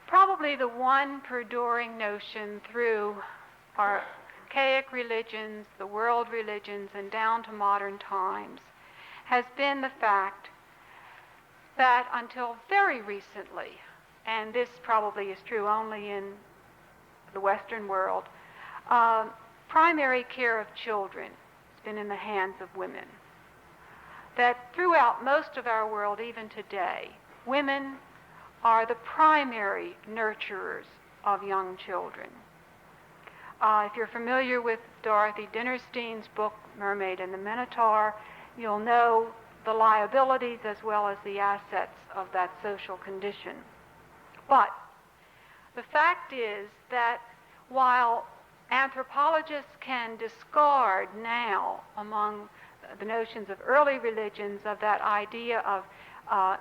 Probably the one perduring notion through our archaic religions, the world religions, and down to modern times has been the fact that until very recently, and this probably is true only in the Western world, primary care of children has been in the hands of women. That throughout most of our world, even today, women are the primary nurturers of young children. If you're familiar with Dorothy Dinnerstein's book, Mermaid and the Minotaur, you'll know the liabilities as well as the assets of that social condition. But the fact is that while anthropologists can discard now among the notions of early religions of that idea of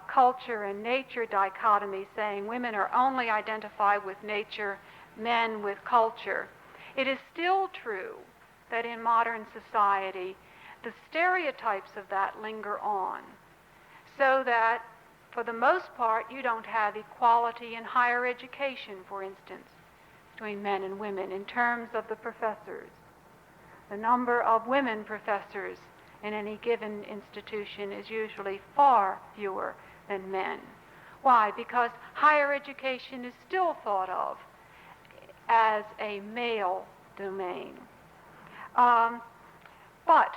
culture and nature dichotomy, saying women are only identified with nature, men with culture, it is still true that in modern society the stereotypes of that linger on, so that for the most part you don't have equality in higher education, for instance, between men and women in terms of the professors. The number of women professors in any given institution is usually far fewer than men. Why? Because higher education is still thought of as a male domain. But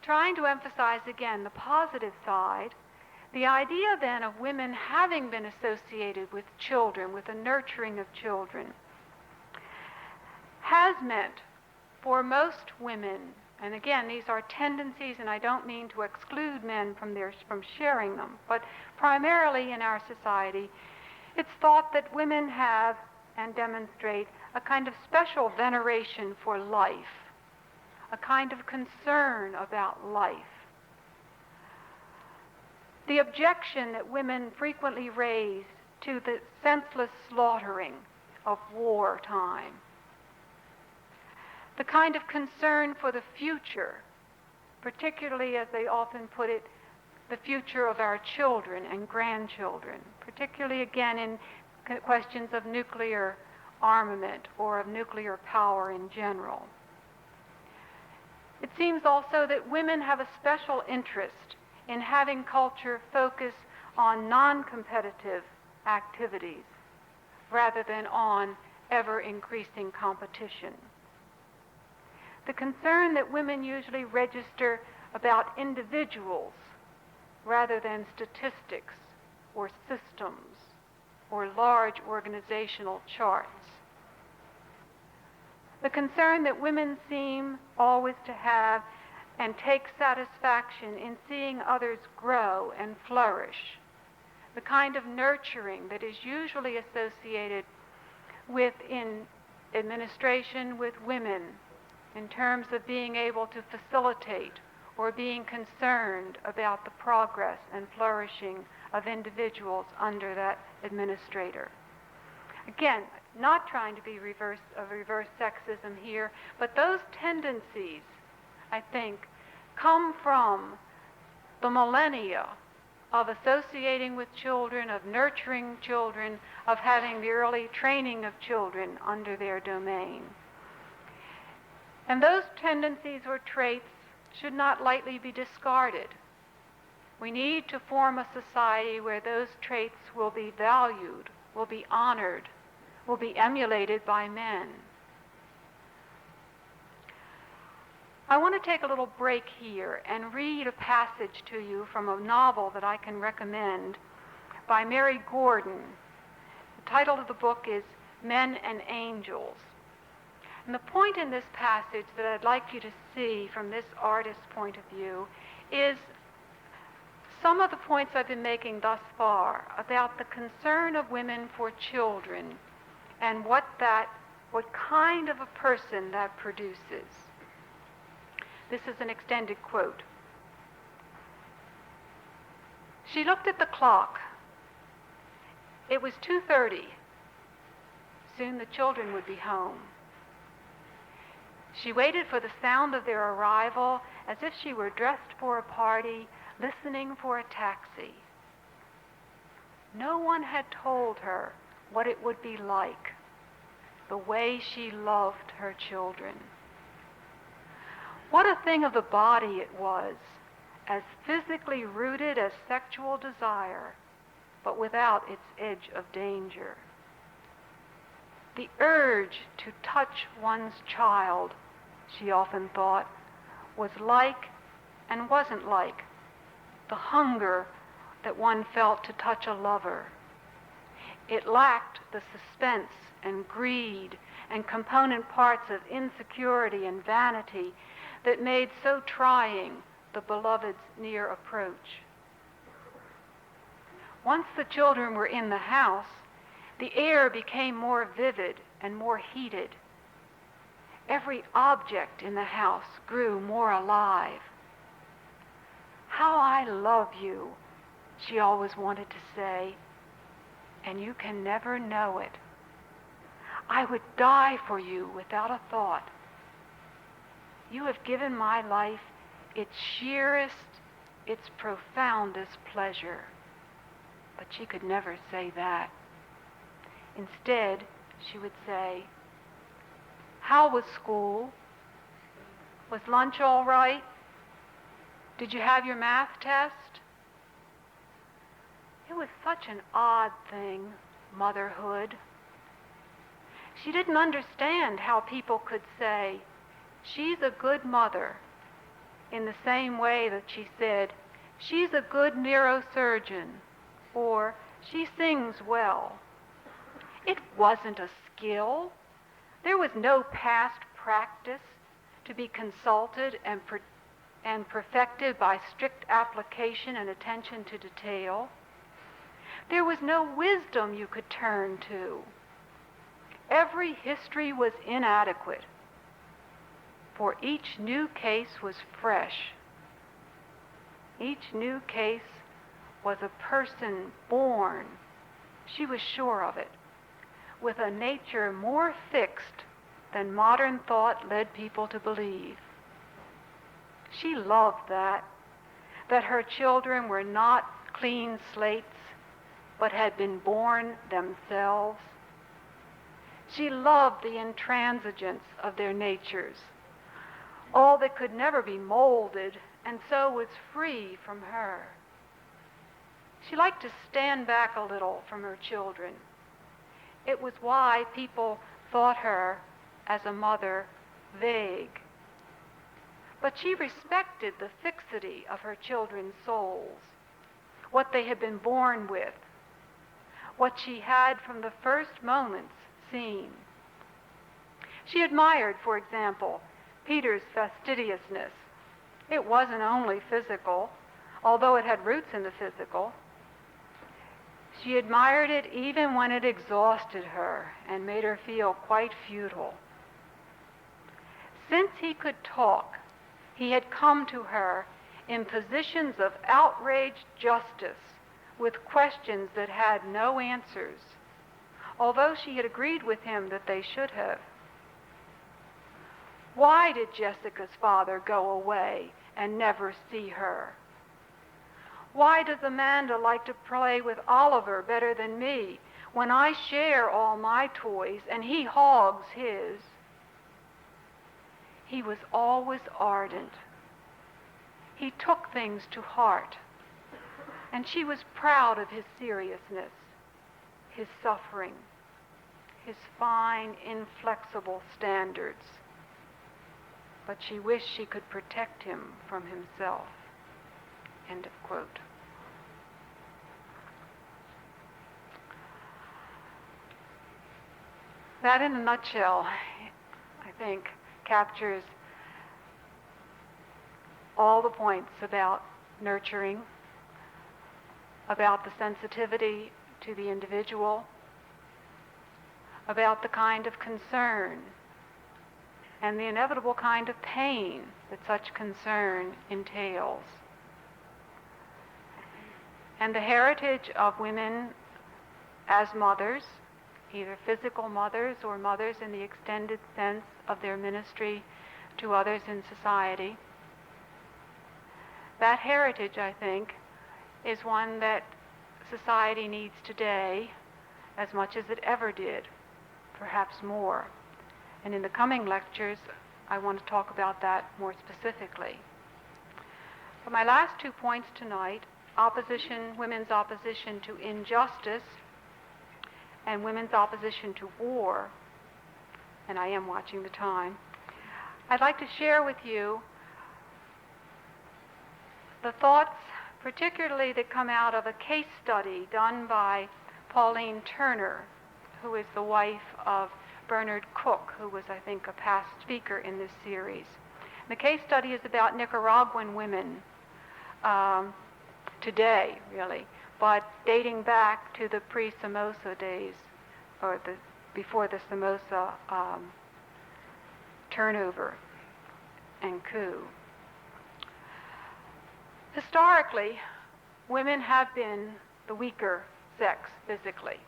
trying to emphasize again the positive side, the idea then of women having been associated with children, with the nurturing of children, has meant for most women, and again, these are tendencies, and I don't mean to exclude men from sharing them, but primarily in our society, it's thought that women have and demonstrate a kind of special veneration for life, a kind of concern about life. The objection that women frequently raise to the senseless slaughtering of wartime, the kind of concern for the future, particularly, as they often put it, the future of our children and grandchildren, particularly again in questions of nuclear armament or of nuclear power in general. It seems also that women have a special interest in having culture focus on non-competitive activities rather than on ever-increasing competition. The concern that women usually register about individuals rather than statistics or systems or large organizational charts. The concern that women seem always to have and take satisfaction in seeing others grow and flourish. The kind of nurturing that is usually associated with in administration with women in terms of being able to facilitate or being concerned about the progress and flourishing of individuals under that administrator. Again, not trying to be reverse sexism here, but those tendencies, I think, come from the millennia of associating with children, of nurturing children, of having the early training of children under their domain. And those tendencies or traits should not lightly be discarded. We need to form a society where those traits will be valued, will be honored, will be emulated by men. I want to take a little break here and read a passage to you from a novel that I can recommend by Mary Gordon. The title of the book is Men and Angels. And the point in this passage that I'd like you to see from this artist's point of view is some of the points I've been making thus far about the concern of women for children and what kind of a person that produces. This is an extended quote. She looked at the clock. It was 2:30. Soon the children would be home. She waited for the sound of their arrival as if she were dressed for a party, listening for a taxi. No one had told her what it would be like, the way she loved her children. What a thing of the body it was, as physically rooted as sexual desire, but without its edge of danger. The urge to touch one's child, she often thought, was like and wasn't like the hunger that one felt to touch a lover. It lacked the suspense and greed and component parts of insecurity and vanity that made so trying the beloved's near approach. Once the children were in the house, the air became more vivid and more heated. Every object in the house grew more alive. "How I love you," she always wanted to say, "and you can never know it. I would die for you without a thought. You have given my life its sheerest, its profoundest pleasure." But she could never say that. Instead, she would say, "How was school? Was lunch all right? Did you have your math test?" It was such an odd thing, motherhood. She didn't understand how people could say, "She's a good mother," in the same way that she said, "She's a good neurosurgeon," or "She sings well." It wasn't a skill. There was no past practice to be consulted and perfected by strict application and attention to detail. There was no wisdom you could turn to. Every history was inadequate, for each new case was fresh. Each new case was a person born, she was sure of it, with a nature more fixed than modern thought led people to believe. She loved that her children were not clean slates, but had been born themselves. She loved the intransigence of their natures, all that could never be molded, and so was free from her. She liked to stand back a little from her children. It was why people thought her, as a mother, vague. But she respected the fixity of her children's souls, what they had been born with, what she had from the first moments seen. She admired, for example, Peter's fastidiousness. It wasn't only physical, although it had roots in the physical. She admired it even when it exhausted her and made her feel quite futile. Since he could talk, he had come to her in positions of outraged justice with questions that had no answers, although she had agreed with him that they should have. Why did Jessica's father go away and never see her? Why does Amanda like to play with Oliver better than me when I share all my toys and he hogs his? He was always ardent. He took things to heart, and she was proud of his seriousness, his suffering, his fine, inflexible standards. But she wished she could protect him from himself. End of quote. That, in a nutshell, I think, captures all the points about nurturing, about the sensitivity to the individual, about the kind of concern and the inevitable kind of pain that such concern entails. And the heritage of women as mothers, either physical mothers or mothers in the extended sense of their ministry to others in society. That heritage, I think, is one that society needs today as much as it ever did, perhaps more. And in the coming lectures, I want to talk about that more specifically. But my last 2 points tonight, women's opposition to injustice and women's opposition to war, and I am watching the time, I'd like to share with you the thoughts particularly that come out of a case study done by Pauline Turner, who is the wife of Bernard Cook, who was, I think, a past speaker in this series. The case study is about Nicaraguan women today, really, but dating back to the pre-Somoza days, or before the Somoza turnover and coup. Historically, women have been the weaker sex physically,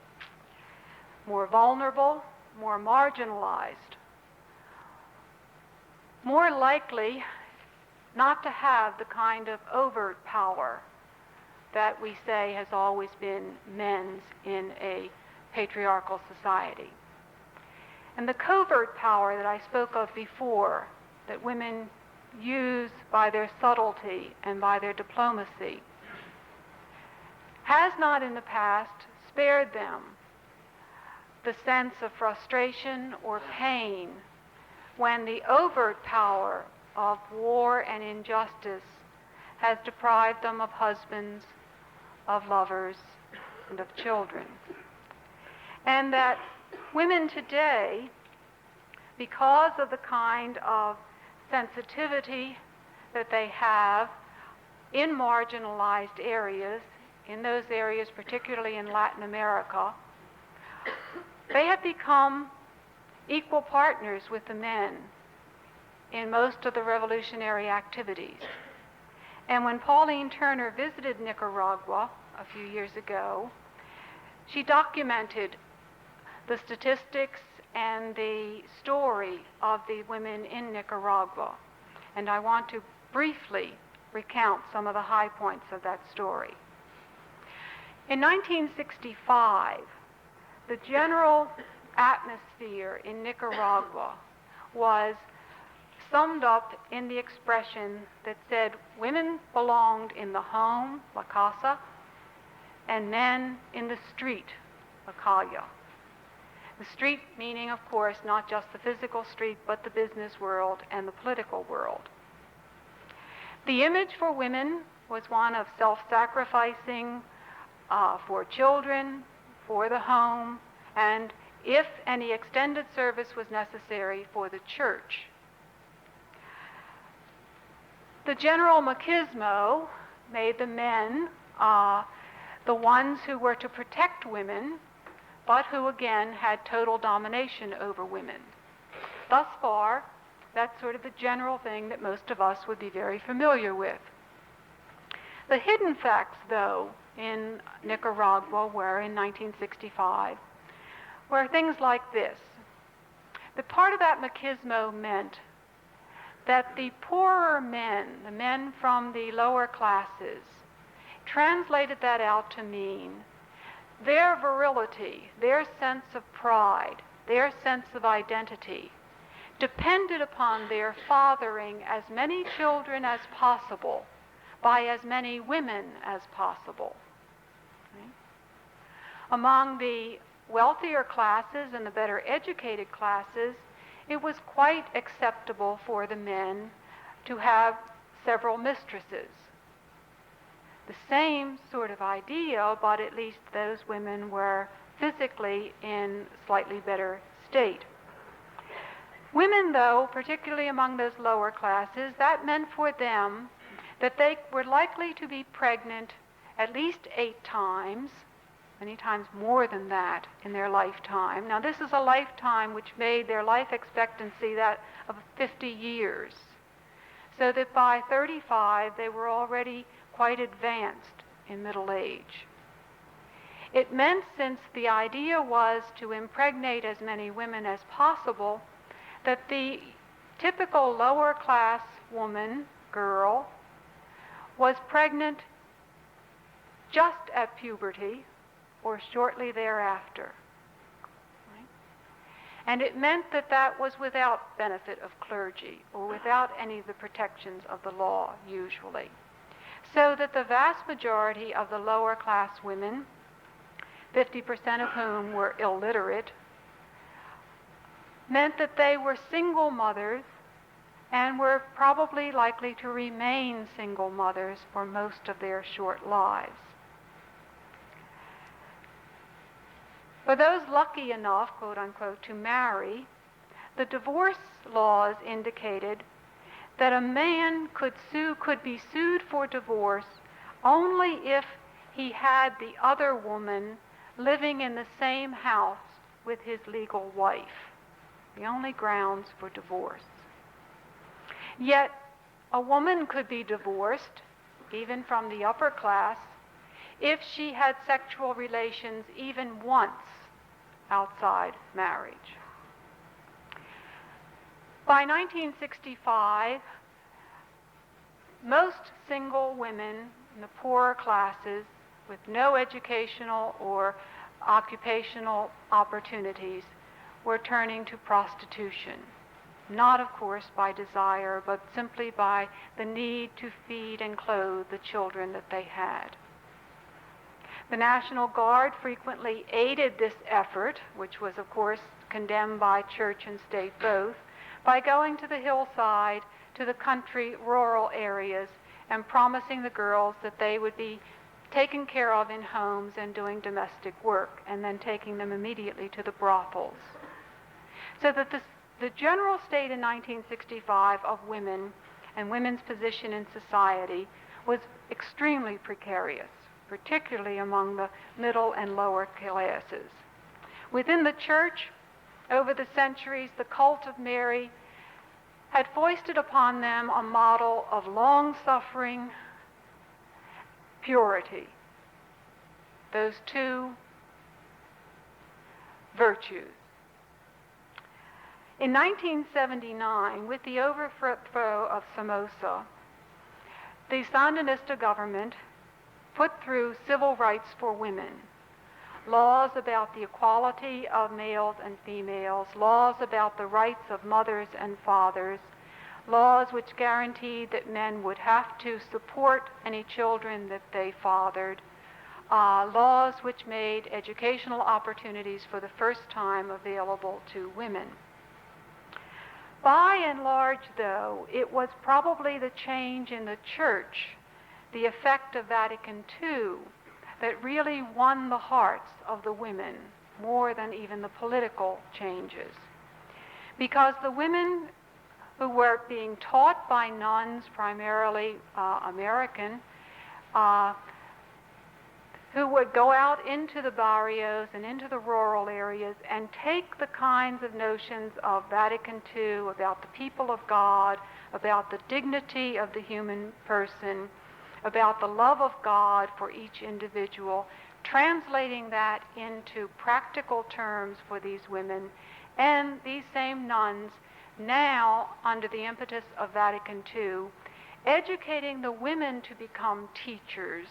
more vulnerable, more marginalized, more likely not to have the kind of overt power that we say has always been men's in a patriarchal society. And the covert power that I spoke of before, that women use by their subtlety and by their diplomacy, has not in the past spared them the sense of frustration or pain when the overt power of war and injustice has deprived them of husbands, of lovers, and of children. And that women today, because of the kind of sensitivity that they have in marginalized areas, in those areas particularly in Latin America, they have become equal partners with the men in most of the revolutionary activities. And when Pauline Turner visited Nicaragua a few years ago, she documented the statistics and the story of the women in Nicaragua. And I want to briefly recount some of the high points of that story. In 1965, the general atmosphere in Nicaragua was summed up in the expression that said women belonged in the home, la casa, and men in the street, la calle. The street meaning, of course, not just the physical street, but the business world and the political world. The image for women was one of self-sacrificing for children, for the home, and if any extended service was necessary, for the church. The general machismo made the men the ones who were to protect women, but who again had total domination over women. Thus far, that's sort of the general thing that most of us would be very familiar with. The hidden facts, though, in Nicaragua were in 1965, were things like this. The part of that machismo meant that the poorer men, the men from the lower classes, translated that out to mean their virility, their sense of pride, their sense of identity depended upon their fathering as many children as possible by as many women as possible. Okay? Among the wealthier classes and the better educated classes, it was quite acceptable for the men to have several mistresses. The same sort of idea, but at least those women were physically in slightly better state. Women, though, particularly among those lower classes, that meant for them that they were likely to be pregnant at least 8 times, many times more than that in their lifetime. Now, this is a lifetime which made their life expectancy that of 50 years, so that by 35 they were already quite advanced in middle age. It meant, since the idea was to impregnate as many women as possible, that the typical lower class woman, girl, was pregnant just at puberty or shortly thereafter. Right? And it meant that that was without benefit of clergy or without any of the protections of the law, usually. So that the vast majority of the lower class women, 50% of whom were illiterate, meant that they were single mothers and were probably likely to remain single mothers for most of their short lives. For those lucky enough, quote unquote, to marry, the divorce laws indicated that a man could be sued for divorce only if he had the other woman living in the same house with his legal wife. The only grounds for divorce. Yet, a woman could be divorced, even from the upper class, if she had sexual relations even once outside marriage. By 1965, most single women in the poorer classes with no educational or occupational opportunities were turning to prostitution. Not, of course, by desire, but simply by the need to feed and clothe the children that they had. The National Guard frequently aided this effort, which was, of course, condemned by church and state both, by going to the hillside, to the country, rural areas, and promising the girls that they would be taken care of in homes and doing domestic work, and then taking them immediately to the brothels. So that the general state in 1965 of women and women's position in society was extremely precarious, particularly among the middle and lower classes. Within the church, over the centuries, the cult of Mary had foisted upon them a model of long-suffering purity, those two virtues. In 1979, with the overthrow of Somoza, the Sandinista government put through civil rights for women, laws about the equality of males and females, laws about the rights of mothers and fathers, laws which guaranteed that men would have to support any children that they fathered, laws which made educational opportunities for the first time available to women. By and large, though, it was probably the change in the church, the effect of Vatican II, that really won the hearts of the women more than even the political changes. Because the women who were being taught by nuns, primarily American, who would go out into the barrios and into the rural areas and take the kinds of notions of Vatican II about the people of God, about the dignity of the human person, about the love of God for each individual, translating that into practical terms for these women, and these same nuns now, under the impetus of Vatican II, educating the women to become teachers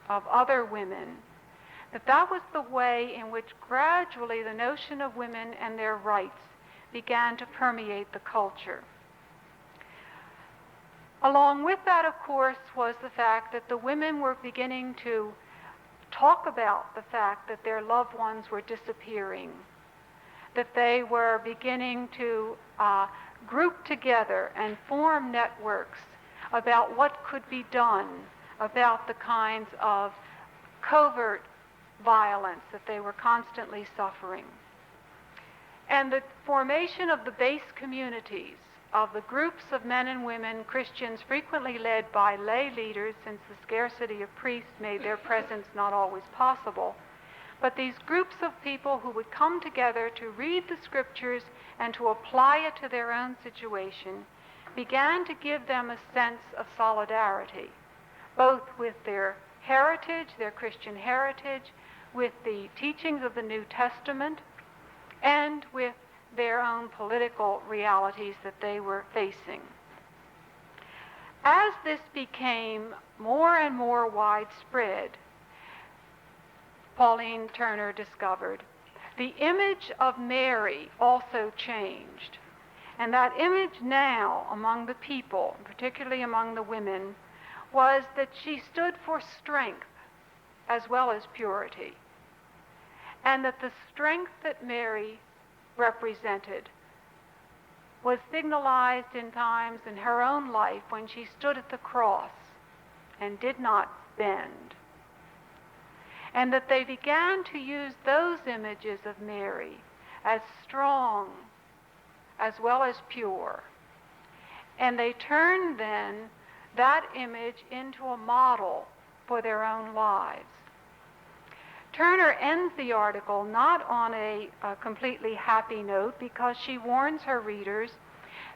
of other women, that was the way in which gradually the notion of women and their rights began to permeate the culture. Along with that, of course, was the fact that the women were beginning to talk about the fact that their loved ones were disappearing, that they were beginning to group together and form networks about what could be done about the kinds of covert violence that they were constantly suffering. And the formation of the base communities, of the groups of men and women, Christians frequently led by lay leaders, since the scarcity of priests made their presence not always possible, but these groups of people who would come together to read the scriptures and to apply it to their own situation, began to give them a sense of solidarity, both with their heritage, their Christian heritage, with the teachings of the New Testament, and with their own political realities that they were facing. As this became more and more widespread, Pauline Turner discovered, the image of Mary also changed. And that image now among the people, particularly among the women, was that she stood for strength as well as purity. And that the strength that Mary represented was signalized in times in her own life when she stood at the cross and did not bend. And that they began to use those images of Mary as strong as well as pure. And they turned then that image into a model for their own lives. Turner ends the article not on a completely happy note, because she warns her readers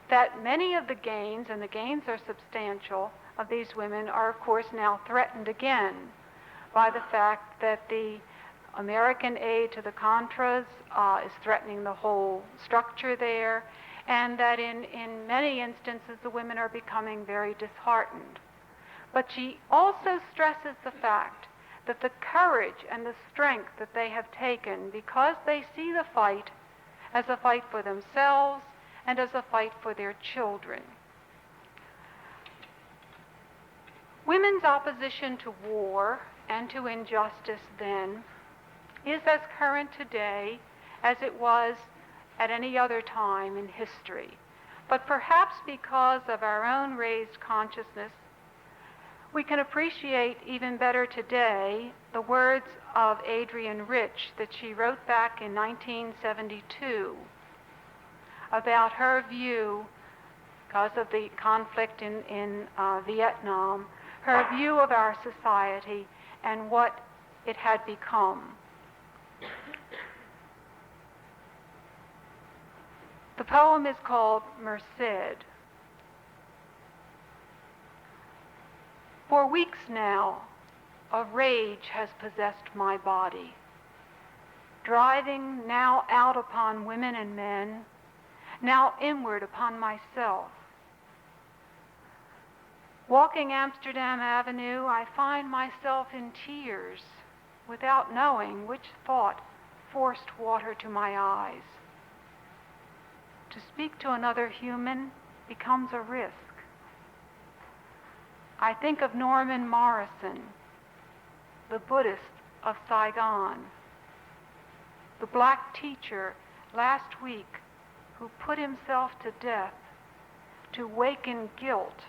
that many of the gains, and the gains are substantial, of these women are of course now threatened again by the fact that the American aid to the Contras is threatening the whole structure there, and that in many instances the women are becoming very disheartened. But she also stresses the fact that the courage and the strength that they have taken, because they see the fight as a fight for themselves and as a fight for their children. Women's opposition to war and to injustice then is as current today as it was at any other time in history. But perhaps because of our own raised consciousness, we can appreciate even better today the words of Adrienne Rich that she wrote back in 1972 about her view, because of the conflict in Vietnam, her view of our society and what it had become. The poem is called Merced. For weeks now, a rage has possessed my body, driving now out upon women and men, now inward upon myself. Walking Amsterdam Avenue, I find myself in tears without knowing which thought forced water to my eyes. To speak to another human becomes a risk. I think of Norman Morrison, the Buddhist of Saigon, the black teacher last week who put himself to death to waken guilt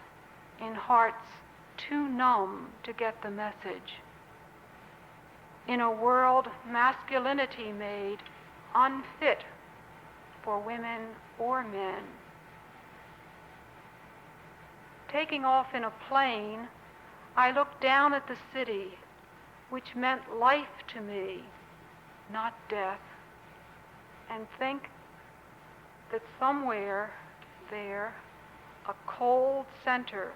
in hearts too numb to get the message. In a world masculinity made unfit for women or men. Taking off in a plane, I look down at the city, which meant life to me, not death, and think that somewhere there, a cold center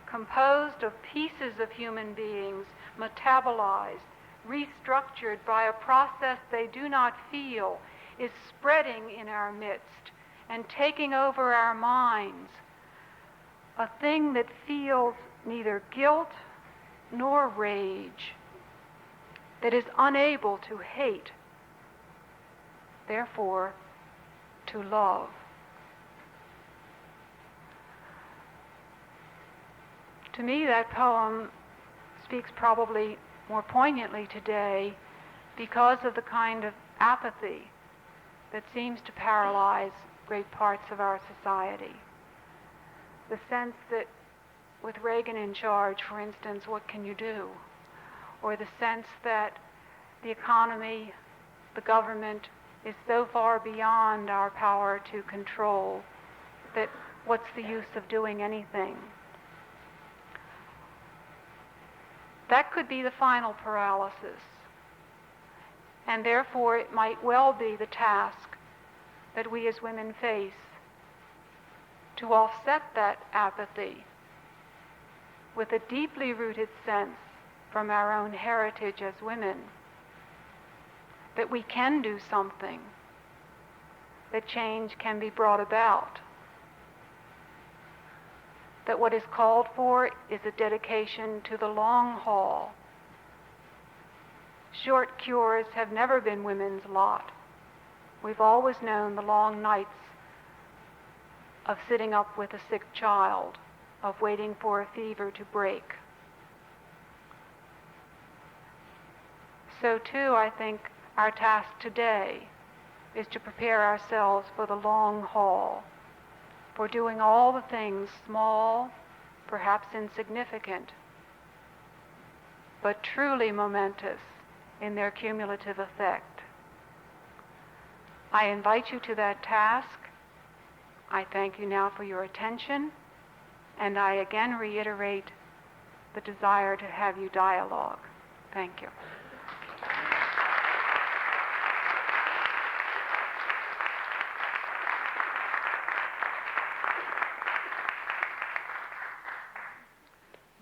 composed of pieces of human beings, metabolized, restructured by a process they do not feel, is spreading in our midst and taking over our minds a thing that feels neither guilt nor rage, that is unable to hate, therefore to love. To me, that poem speaks probably more poignantly today because of the kind of apathy that seems to paralyze great parts of our society. The sense that with Reagan in charge, for instance, what can you do? Or the sense that the economy, the government, is so far beyond our power to control that what's the use of doing anything? That could be the final paralysis. And therefore, it might well be the task that we as women face to offset that apathy with a deeply rooted sense from our own heritage as women that we can do something, that change can be brought about, that what is called for is a dedication to the long haul. Short cures have never been women's lot. We've always known the long nights of sitting up with a sick child, of waiting for a fever to break. So too, I think our task today is to prepare ourselves for the long haul, for doing all the things small, perhaps insignificant, but truly momentous in their cumulative effect. I invite you to that task. I thank you now for your attention, and I again reiterate the desire to have you dialogue. Thank you.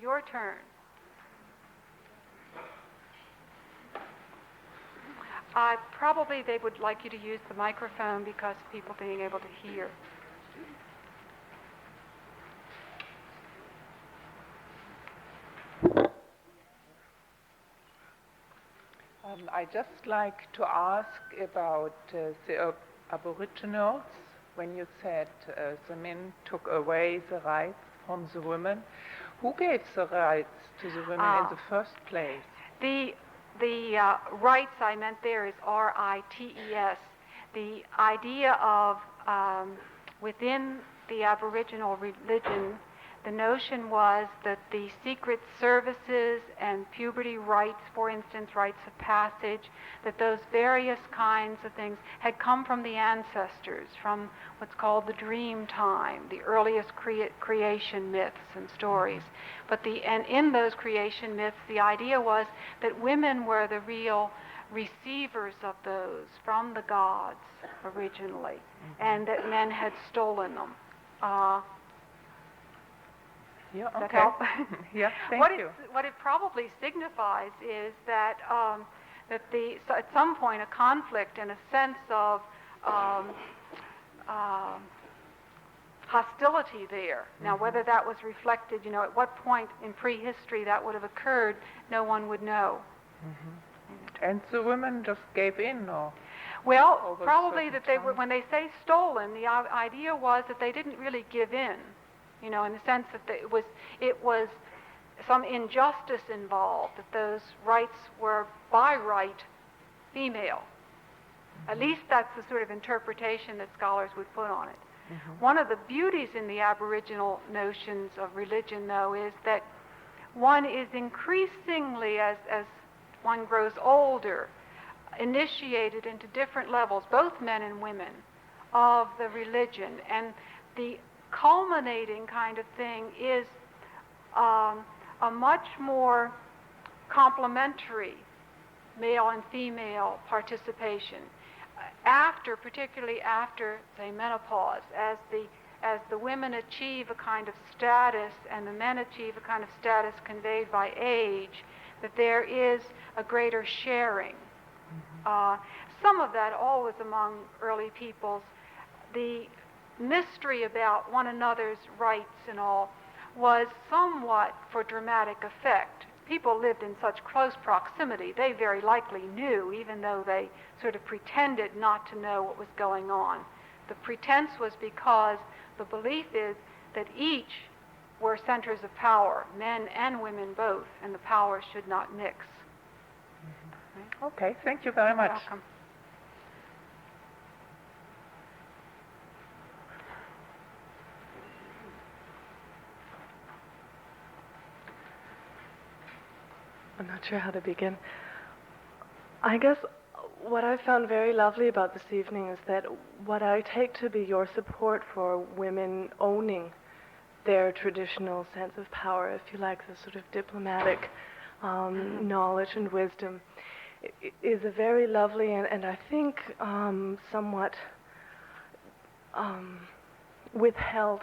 Your turn. Probably they would like you to use the microphone because of people being able to hear. I just like to ask about the Aboriginals. When you said the men took away the rights from the women, who gave the rights to the women in the first place? The rights I meant there is R-I-T-E-S. The idea of within the Aboriginal religion, the notion was that the secret services and puberty rites, for instance, rites of passage, that those various kinds of things had come from the ancestors, from what's called the dream time, the earliest creation myths and stories. And in those creation myths, the idea was that women were the real receivers of those from the gods originally, and that men had stolen them. Yeah, Does that okay. help? Yeah, thank you. What it probably signifies is that so at some point a conflict and a sense of hostility there. Now, whether that was reflected, at what point in prehistory that would have occurred, no one would know. And the women just gave in, or? Well, probably certain that they were, time? when they say stolen, the idea was that they didn't really give in, in the sense that it was some injustice involved, that those rights were by right female. At least that's the sort of interpretation that scholars would put on it. One of the beauties in the Aboriginal notions of religion, though, is that one is increasingly, as one grows older, initiated into different levels, both men and women, of the religion. And the culminating kind of thing is a much more complementary male and female participation. Particularly after, say, menopause, as the women achieve a kind of status and the men achieve a kind of status conveyed by age, that there is a greater sharing. Some of that always among early peoples. The mystery about one another's rights and all was somewhat for dramatic effect. People lived in such close proximity, they very likely knew, even though they sort of pretended not to know what was going on. The pretense was because the belief is that each were centers of power, men and women both, and the power should not mix. Okay, thank you very much. You're welcome. I'm not sure how to begin. I guess what I found very lovely about this evening is that what I take to be your support for women owning their traditional sense of power, if you like, the sort of diplomatic knowledge and wisdom, is a very lovely and I think somewhat withheld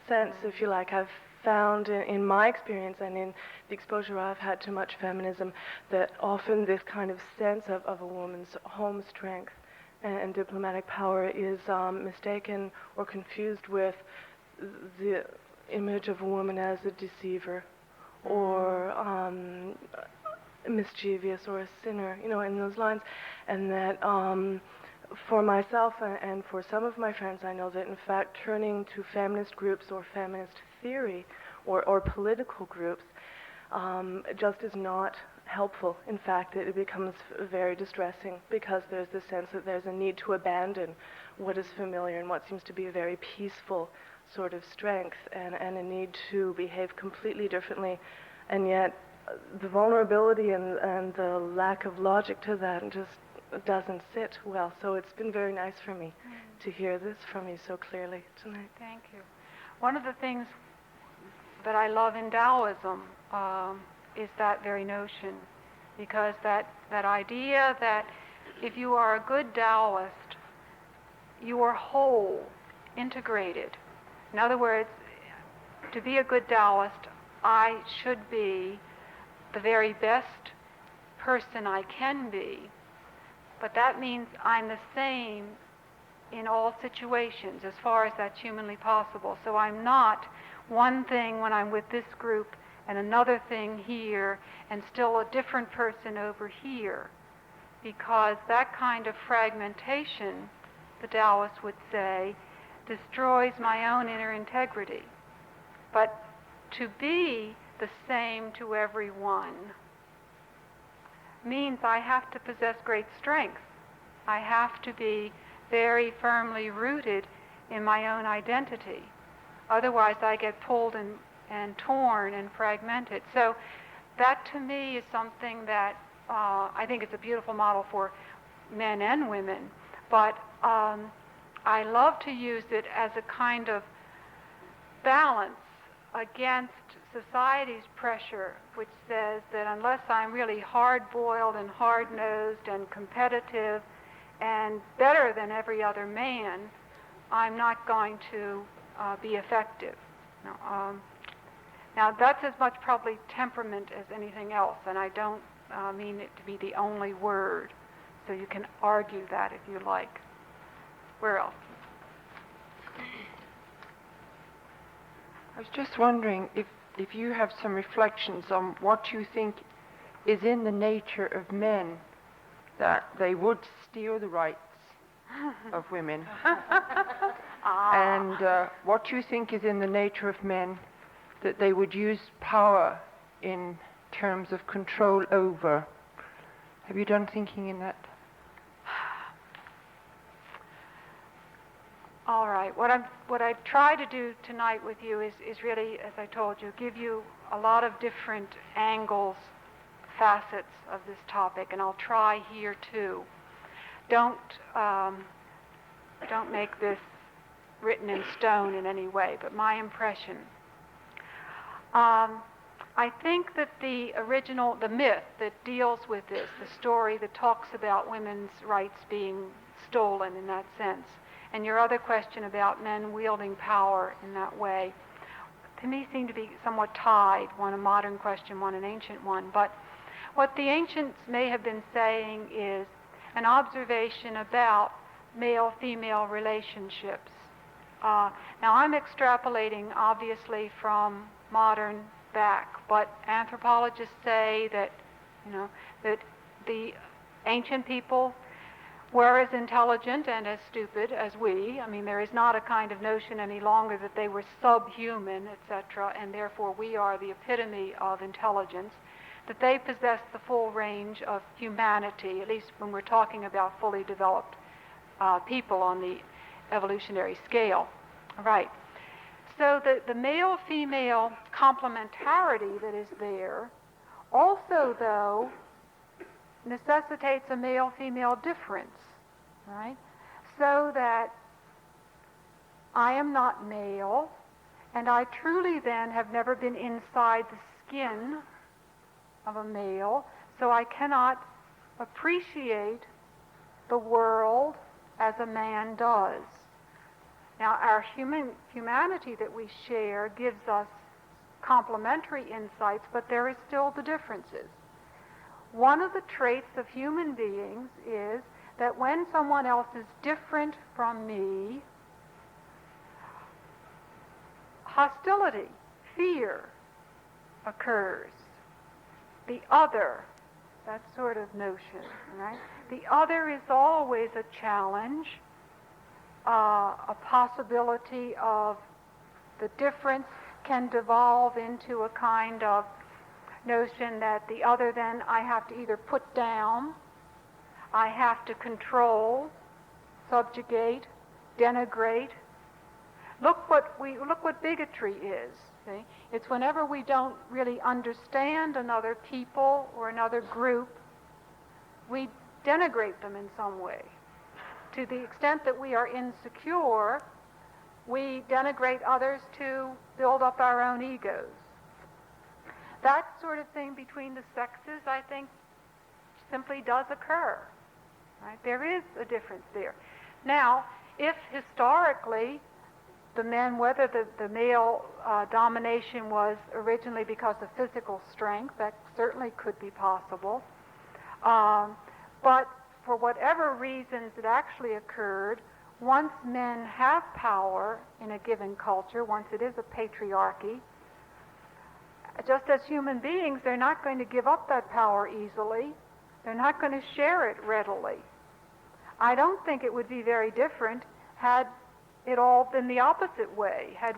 sense, if you like. I've found in my experience and in the exposure I've had to much feminism that often this kind of sense of a woman's home strength and diplomatic power is mistaken or confused with the image of a woman as a deceiver or mischievous or a sinner, in those lines. And that for myself and for some of my friends, I know that in fact turning to feminist groups or feminist theory or political groups just is not helpful. In fact, it becomes very distressing because there's this sense that there's a need to abandon what is familiar and what seems to be a very peaceful sort of strength and a need to behave completely differently. And yet the vulnerability and the lack of logic to that just doesn't sit well. So it's been very nice for me to hear this from you so clearly tonight. Thank you. One of the things that I love in Taoism is that very notion, because that idea that if you are a good Taoist, you are whole, integrated. In other words, to be a good Taoist, I should be the very best person I can be, but that means I'm the same in all situations as far as that's humanly possible. So I'm not one thing when I'm with this group and another thing here and still a different person over here, because that kind of fragmentation, the Taoists would say, destroys my own inner integrity. But to be the same to everyone means I have to possess great strength. I have to be very firmly rooted in my own identity. Otherwise, I get pulled and torn and fragmented. So that, to me, is something that I think is a beautiful model for men and women. But I love to use it as a kind of balance against society's pressure, which says that unless I'm really hard-boiled and hard-nosed and competitive and better than every other man, I'm not going to be effective. Now that's as much probably temperament as anything else, and I don't mean it to be the only word. So you can argue that if you like. Where else? I was just wondering if you have some reflections on what you think is in the nature of men that they would steal the rights of women, and what you think is in the nature of men that they would use power in terms of control over. Have you done thinking in that? All right. What I try to do tonight with you is really, as I told you, give you a lot of different angles, facets of this topic, and I'll try here too. Don't make this written in stone in any way, but my impression. I think that the myth that deals with this, the story that talks about women's rights being stolen in that sense, and your other question about men wielding power in that way, to me seem to be somewhat tied, one a modern question, one an ancient one. But what the ancients may have been saying is an observation about male-female relationships Now I'm extrapolating obviously from modern back, but anthropologists say that, that the ancient people were as intelligent and as stupid as we. I mean, there is not a kind of notion any longer that they were subhuman, etc., and therefore we are the epitome of intelligence, that they possess the full range of humanity, at least when we're talking about fully developed people on the evolutionary scale. Right. So the male-female complementarity that is there also, though, necessitates a male-female difference, right? So that I am not male, and I truly then have never been inside the skin of a male, so I cannot appreciate the world as a man does. Now, our humanity that we share gives us complementary insights, but there is still the differences. One of the traits of human beings is that when someone else is different from me, hostility, fear occurs. The other, that sort of notion, right? The other is always a challenge, a possibility of the difference can devolve into a kind of notion that the other then I have to either put down, I have to control, subjugate, denigrate. Look what bigotry is. See? It's whenever we don't really understand another people or another group, we denigrate them in some way. To the extent that we are insecure, we denigrate others to build up our own egos. That sort of thing between the sexes, I think, simply does occur. Right? There is a difference there. Now, if historically the men, whether the male domination was originally because of physical strength, that certainly could be possible. But for whatever reasons it actually occurred, once men have power in a given culture, once it is a patriarchy, just as human beings, they're not going to give up that power easily. They're not going to share it readily. I don't think it would be very different had it all been the opposite way. Had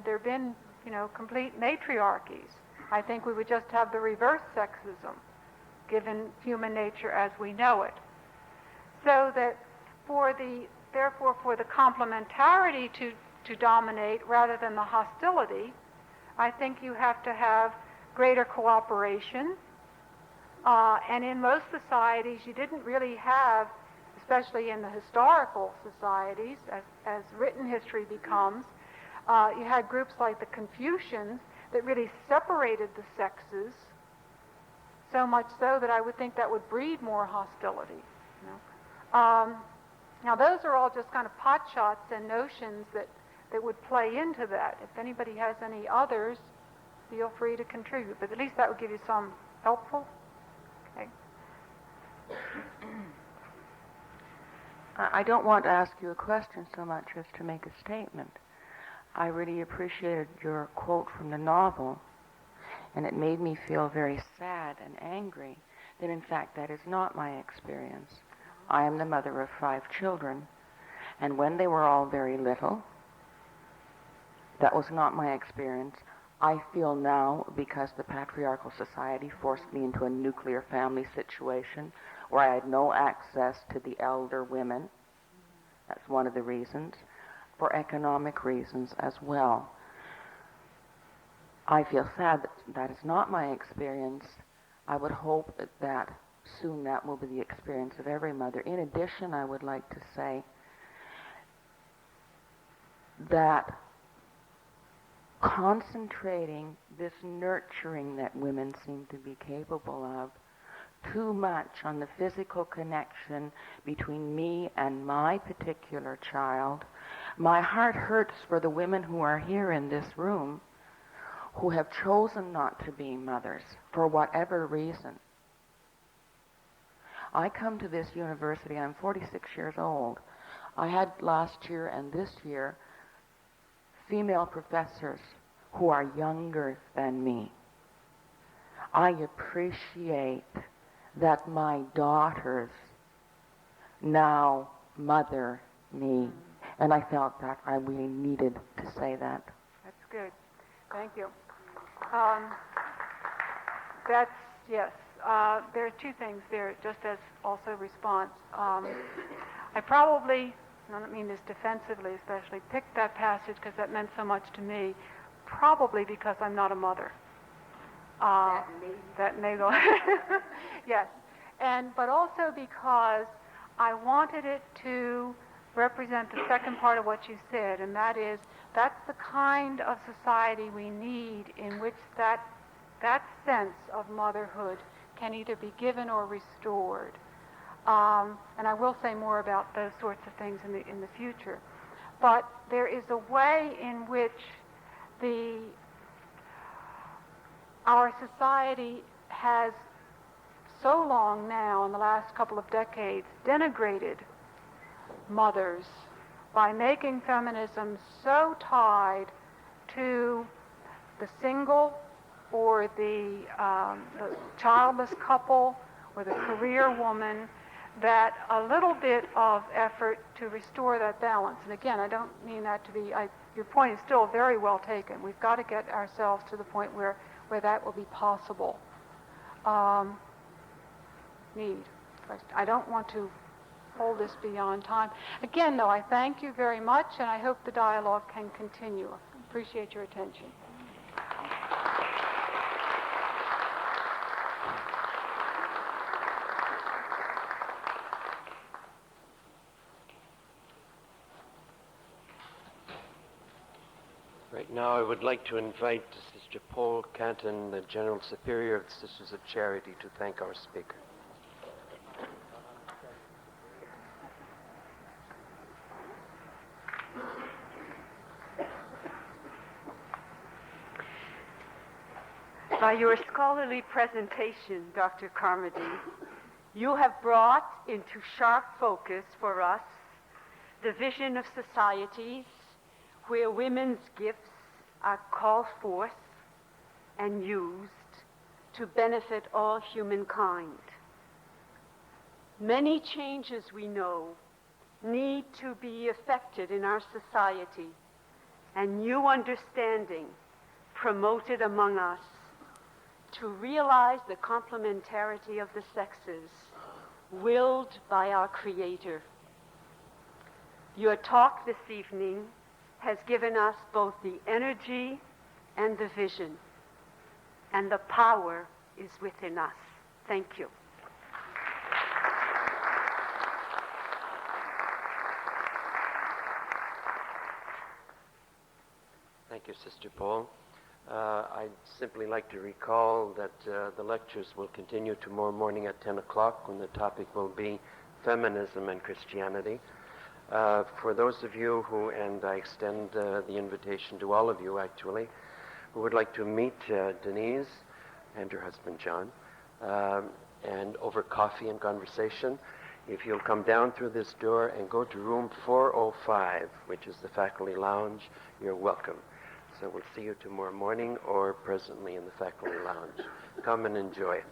there been, complete matriarchies. I think we would just have the reverse sexism, given human nature as we know it. So that therefore for the complementarity to dominate rather than the hostility, I think you have to have greater cooperation. And in most societies, you didn't really have, especially in the historical societies, as written history becomes, you had groups like the Confucians that really separated the sexes, so much so that I would think that would breed more hostility. Now, those are all just kind of pot shots and notions that would play into that. If anybody has any others, feel free to contribute. But at least that would give you some helpful. Okay. I don't want to ask you a question so much as to make a statement. I really appreciated your quote from the novel, and it made me feel very sad and angry that in fact that is not my experience. I am the mother of 5 children, and when they were all very little, that was not my experience. I feel now, because the patriarchal society forced me into a nuclear family situation where I had no access to the elder women, that's one of the reasons, for economic reasons as well. I feel sad that that is not my experience. I would hope that soon that will be the experience of every mother. In addition, I would like to say that concentrating this nurturing that women seem to be capable of too much on the physical connection between me and my particular child, my heart hurts for the women who are here in this room who have chosen not to be mothers for whatever reason. I come to this university, I'm 46 years old. I had last year and this year female professors who are younger than me. I appreciate that my daughters now mother me, and I felt that I really needed to say that. That's good. Thank you. Yes. There are two things there, just as also response. I probably, I don't mean this defensively especially, picked that passage because that meant so much to me, probably because I'm not a mother. That may go. Yes. But also because I wanted it to represent the second part of what you said, and that is, that's the kind of society we need in which that sense of motherhood can either be given or restored. And I will say more about those sorts of things in the future. But there is a way in which our society has so long now, in the last couple of decades, denigrated mothers by making feminism so tied to the single or the childless couple or the career woman, that a little bit of effort to restore that balance. And again, I don't mean that to be, your point is still very well taken. We've got to get ourselves to the point where that will be possible. I don't want to hold this beyond time. Again, though, I thank you very much, and I hope the dialogue can continue. Appreciate your attention. Right now, I would like to invite Sister Paul Canton, the General Superior of the Sisters of Charity, to thank our speaker. By your scholarly presentation, Dr. Carmody, you have brought into sharp focus for us the vision of societies where women's gifts are called forth and used to benefit all humankind. Many changes, we know, need to be effected in our society, and new understanding promoted among us to realize the complementarity of the sexes willed by our Creator. Your talk this evening has given us both the energy and the vision, and the power is within us. Thank you. Thank you, Sister Paul. I'd simply like to recall that the lectures will continue tomorrow morning at 10 o'clock when the topic will be Feminism and Christianity. For those of you who, and I extend the invitation to all of you actually, who would like to meet Denise and her husband John, and over coffee and conversation, if you'll come down through this door and go to room 405, which is the faculty lounge, you're welcome. So we'll see you tomorrow morning or presently in the faculty lounge. Come and enjoy it.